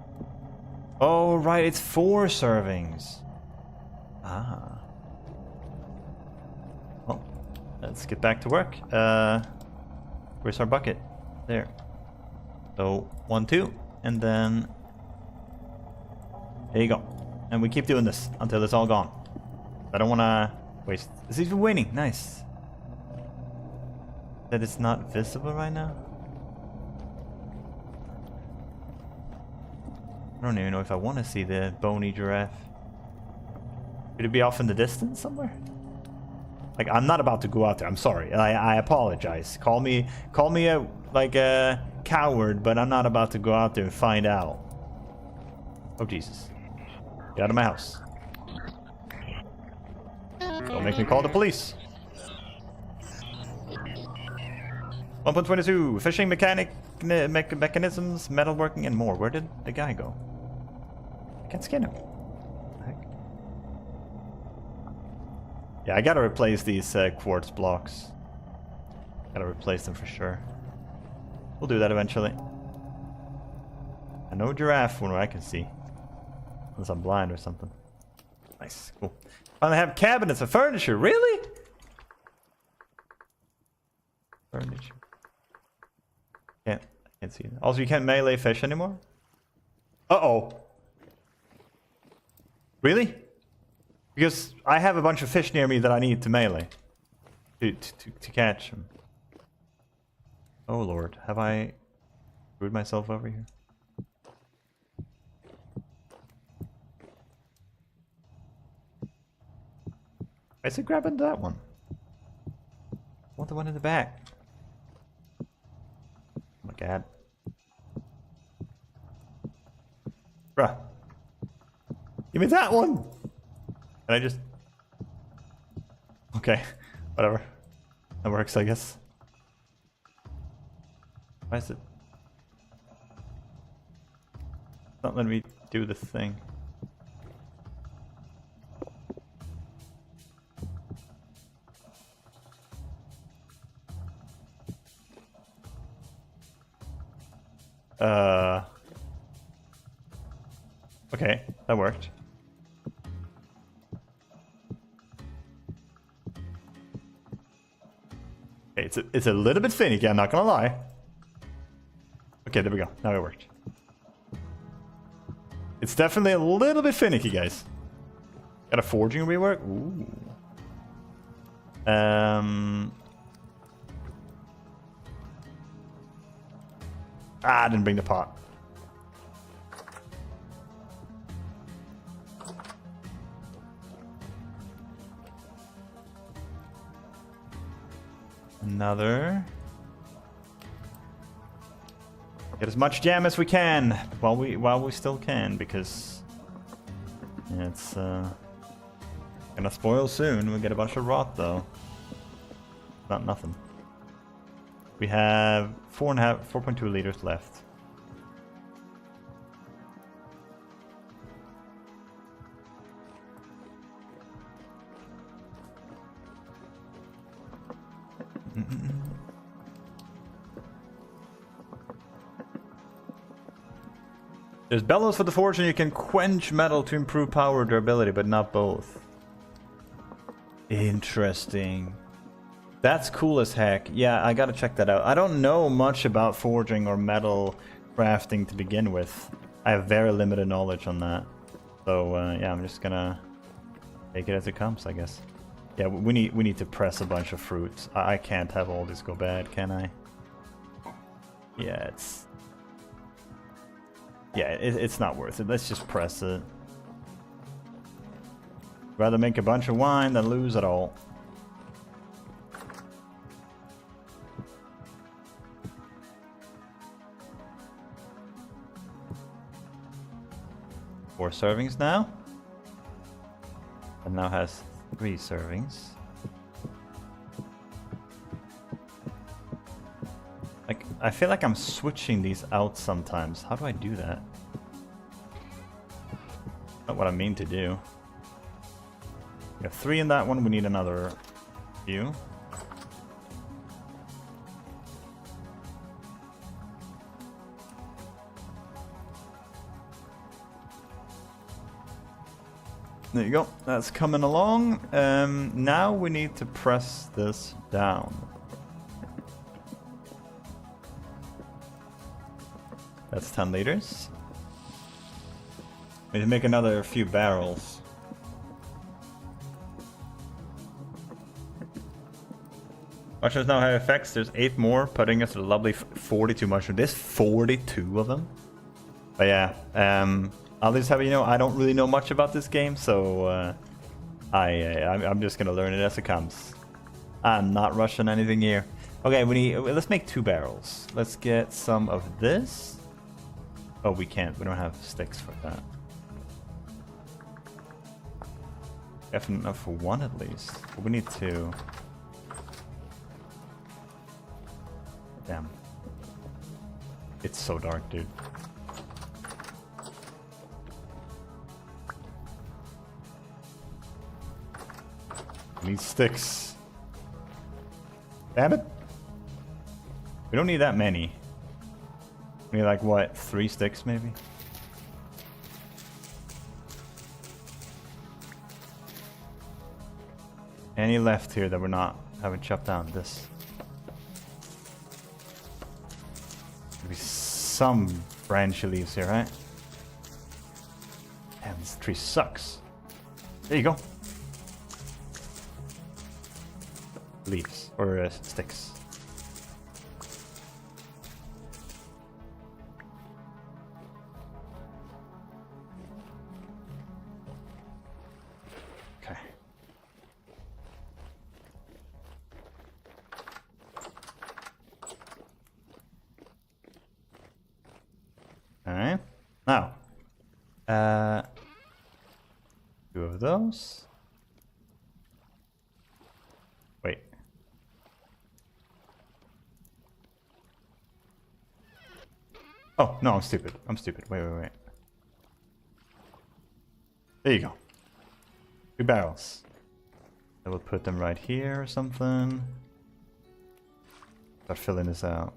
Oh, right, it's 4 servings. Ah. Well, let's get back to work. Where's our bucket? There. So, 1, 2, and then... There you go. And we keep doing this until it's all gone. I don't want to waste... It's even winning. Nice. That it's not visible right now? I don't even know if I want to see the bony giraffe. Could it be off in the distance somewhere? Like, I'm not about to go out there. I'm sorry. I apologize. Call me a coward, but I'm not about to go out there and find out. Oh, Jesus. Get out of my house. Don't make me call the police. 1.22. Fishing mechanisms, metalworking, and more. Where did the guy go? I can't skin him. What the heck? Yeah, I gotta replace these quartz blocks. Gotta replace them for sure. We'll do that eventually. And no giraffe when I can see. Unless I'm blind or something. Nice, cool. Finally have cabinets of furniture, really? Furniture. I can't see it. Also, you can't melee fish anymore? Uh-oh. Really? Because I have a bunch of fish near me that I need to melee. To catch them. Oh lord, have I screwed myself over here? I said grabbing that one. I want the one in the back. Oh my god. Bruh. Give me that one! Can I just... Okay, whatever. That works, I guess. Why is it... It's not letting me do the thing. Okay, that worked. Okay, it's a little bit finicky, I'm not gonna lie. Okay, there we go. Now it worked. It's definitely a little bit finicky, guys. Got a forging rework? Ooh. I didn't bring the pot. Another. Get as much jam as we can while we still can, because yeah, it's gonna spoil soon. We'll get a bunch of rot though. Not nothing. We have 4.2 liters left. There's bellows for the forge, and you can quench metal to improve power durability, but not both. Interesting. That's cool as heck. Yeah, I gotta check that out. I don't know much about forging or metal crafting to begin with. I have very limited knowledge on that. So yeah, I'm just gonna take it as it comes, I guess. Yeah, we need to press a bunch of fruits. I can't have all this go bad, can I? Yeah, it's not worth it. Let's just press it. Rather make a bunch of wine than lose it all. 4 servings now. And now has 3 servings. Like, I feel like I'm switching these out sometimes. How do I do that? Not what I mean to do. We have 3 in that one. We need another few. There you go. That's coming along. Now we need to press this down. That's 10 liters. We need to make another few barrels. Mushrooms now have effects. There's 8 more, putting us at a lovely 42 mushrooms. There's 42 of them. But yeah, I'll just have you know, I don't really know much about this game, so I'm just gonna learn it as it comes. I'm not rushing anything here. Okay, let's make 2 barrels. Let's get some of this. Oh, we can't. We don't have sticks for that. We have enough for 1 at least. But we need 2. Damn. It's so dark, dude. I need sticks. Damn it. We don't need that many. We need like, what, 3 sticks maybe? Any left here that we're not haven't chopped down? This. Maybe some branchy leaves here, right? Damn, this tree sucks. There you go. Leaves or sticks. Okay. All right. Now, 2 of those. Wait. Oh, no, I'm stupid. I'm stupid. Wait. There you go. 2 barrels. I will put them right here or something. Start filling this out.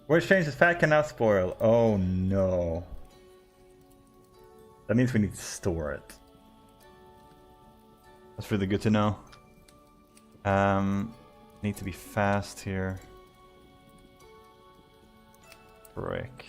Word changes, fat cannot spoil. Oh no. That means we need to store it. That's really good to know. Need to be fast here. Frick.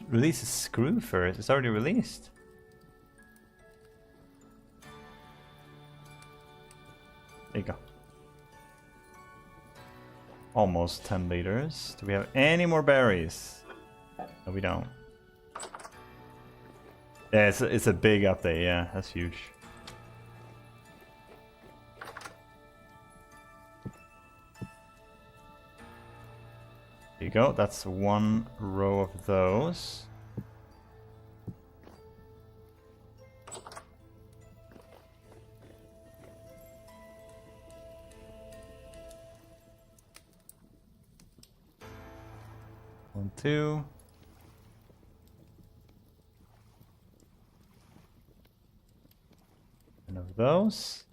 Release a screw first. It's already released. There you go. Almost 10 liters. Do we have any more berries? No, we don't. Yeah, it's a big update. Yeah, that's huge. There you go. That's 1 row of those. One, 2. And of those.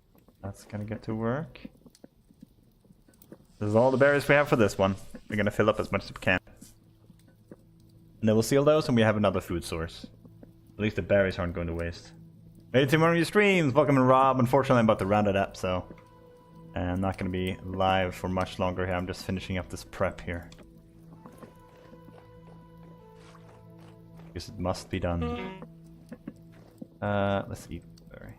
That's gonna get to work. This is all the berries we have for this one. We're gonna fill up as much as we can. And then we'll seal those and we have another food source. At least the berries aren't going to waste. Made it to one of your streams! Welcome to Rob. Unfortunately I'm about to round it up, so I'm not gonna be live for much longer here. I'm just finishing up this prep here. Because it must be done. Let's eat berry.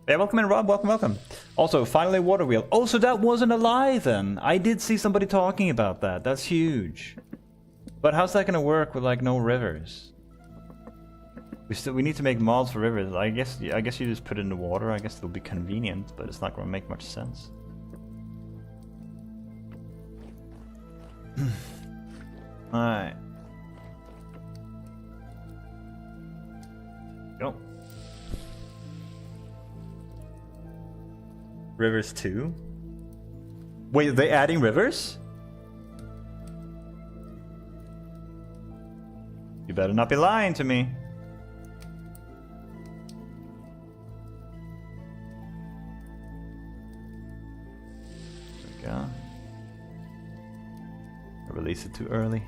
Yeah, welcome in, Rob. Welcome, welcome. Also, finally, water wheel. Oh, so that wasn't a lie then. I did see somebody talking about that. That's huge. But how's that gonna work with like no rivers? We need to make mods for rivers. I guess you just put it in the water. I guess it'll be convenient, but it's not gonna make much sense. Alright. Go. Rivers 2? Wait, are they adding rivers? You better not be lying to me. There we go. I released it too early.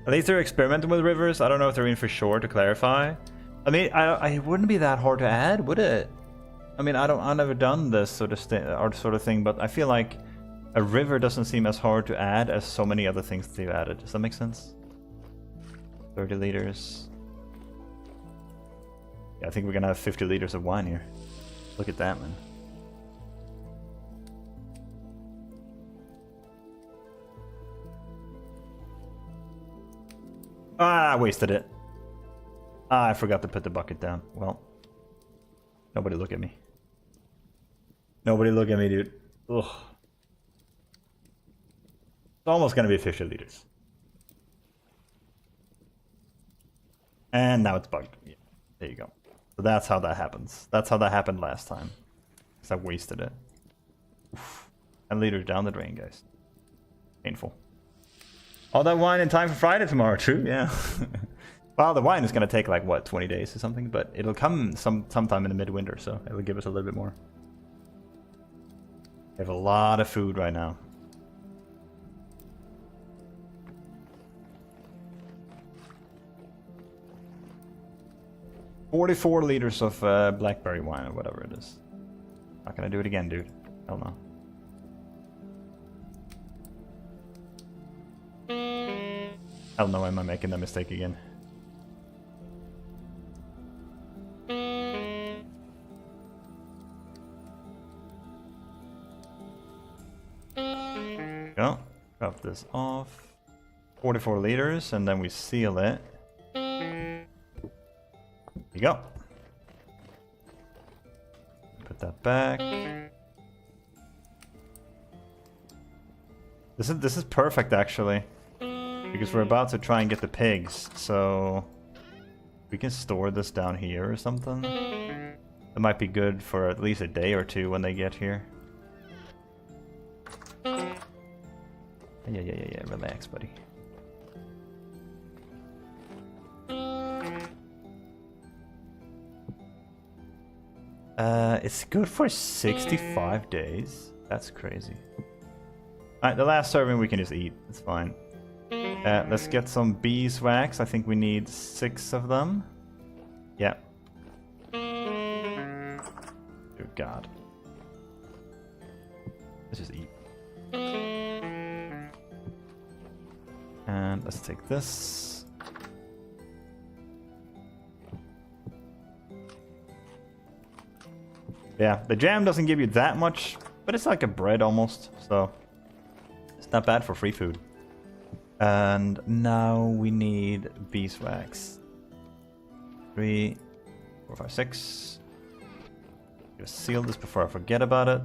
At least they're experimenting with rivers. I don't know if they're in for sure, to clarify. I mean, it wouldn't be that hard to add, would it? I mean, I've never done this sort of thing, but I feel like a river doesn't seem as hard to add as so many other things they've added. Does that make sense? 30 liters. Yeah, I think we're gonna have 50 liters of wine here. Look at that, man. Ah, I wasted it. Ah, I forgot to put the bucket down. Well, nobody look at me. Nobody look at me, dude. Ugh. It's almost gonna be 50 liters. And now it's bugged. Yeah, there you go. So that's how that happens. That's how that happened last time. Because I wasted it. Oof. 10 liters down the drain, guys. Painful. All that wine in time for Friday tomorrow, true? Yeah. Well, the wine is going to take like, what, 20 days or something? But it'll come sometime in the midwinter, so it'll give us a little bit more. We have a lot of food right now. $44 liters of blackberry wine or whatever it is. Not going to do it again, dude. Hell no. Hell no, am I making that mistake again? Go. Drop this off. 44 liters, and then we seal it. There you go. Put that back. This is perfect, actually. Because we're about to try and get the pigs, so we can store this down here or something. That might be good for at least a day or two when they get here. Yeah, relax, buddy. It's good for 65 days. That's crazy. Alright, the last serving we can just eat. It's fine. Let's get some beeswax. I think we need 6 of them. Yeah. Dear God. Let's just eat. And let's take this. Yeah, the jam doesn't give you that much, but it's like a bread almost, so it's not bad for free food. And now we need beeswax. 3, 4, 5, 6. Just seal this before I forget about it.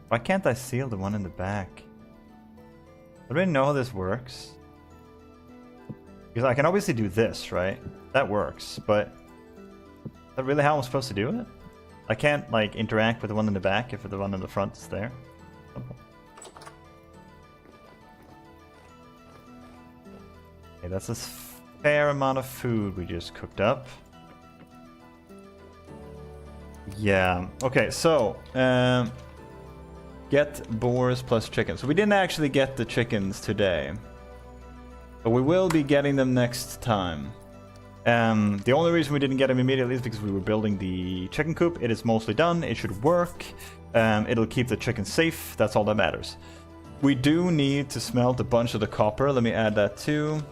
Why can't I seal the one in the back? I don't even know how this works. Because I can obviously do this, right? That works, but is that really how I'm supposed to do it? I can't, like, interact with the one in the back if the one in the front is there. Okay, that's a fair amount of food we just cooked up. Yeah, okay, so, Get boars plus chickens. So we didn't actually get the chickens today, but we will be getting them next time. The only reason we didn't get them immediately is because we were building the chicken coop. It is mostly done. It should work. It'll keep the chickens safe. That's all that matters. We do need to smelt a bunch of the copper. Let me add that too.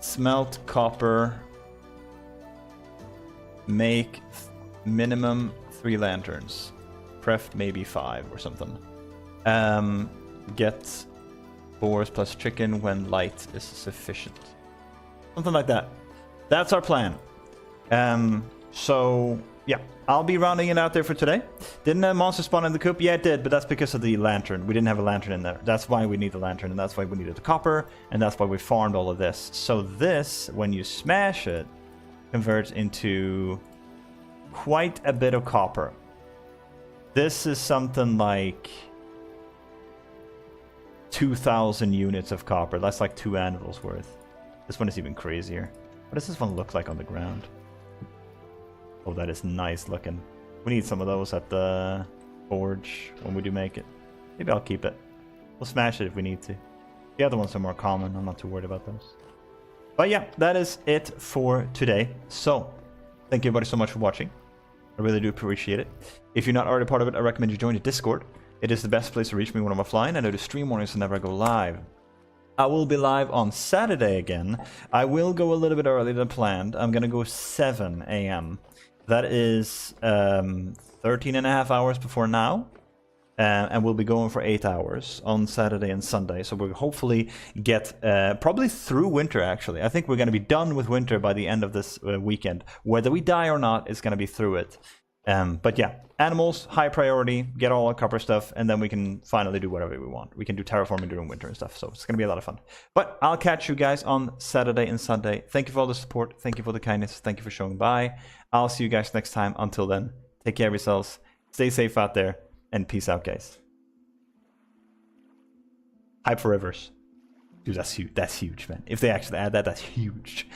Smelt copper. Make minimum 3 lanterns. Pref maybe 5 or something. Get boars plus chicken when light is sufficient. Something like that. That's our plan. So yeah, I'll be rounding it out there for today. Didn't a monster spawn in the coop? Yeah, it did, but that's because of the lantern. We didn't have a lantern in there. That's why we need the lantern, and that's why we needed the copper, and that's why we farmed all of this. So this, when you smash it, converts into quite a bit of copper. This is something like 2,000 units of copper. That's like 2 anvils worth. This one is even crazier. What does this one look like on the ground? Oh, that is nice looking. We need some of those at the forge when we do make it. Maybe I'll keep it. We'll smash it if we need to. The other ones are more common. I'm not too worried about those. But yeah, that is it for today. So, thank you everybody so much for watching. I really do appreciate it. If you're not already part of it, I recommend you join the Discord. It is the best place to reach me when I'm offline. I know the stream mornings whenever I go live. I will be live on Saturday again. I will go a little bit earlier than planned. I'm going to go 7 a.m. That is 13 and a half hours before now. And we'll be going for 8 hours on Saturday and Sunday. So we'll hopefully get probably through winter, actually. I think we're going to be done with winter by the end of this weekend. Whether we die or not, it's going to be through it. But yeah, animals, high priority, get all our copper stuff, and then we can finally do whatever we want. We can do terraforming during winter and stuff, so it's going to be a lot of fun. But I'll catch you guys on Saturday and Sunday. Thank you for all the support. Thank you for the kindness. Thank you for showing by. I'll see you guys next time. Until then, take care of yourselves. Stay safe out there, and peace out, guys. Hype for rivers. Dude, that's huge. That's huge, man. If they actually add that, that's huge.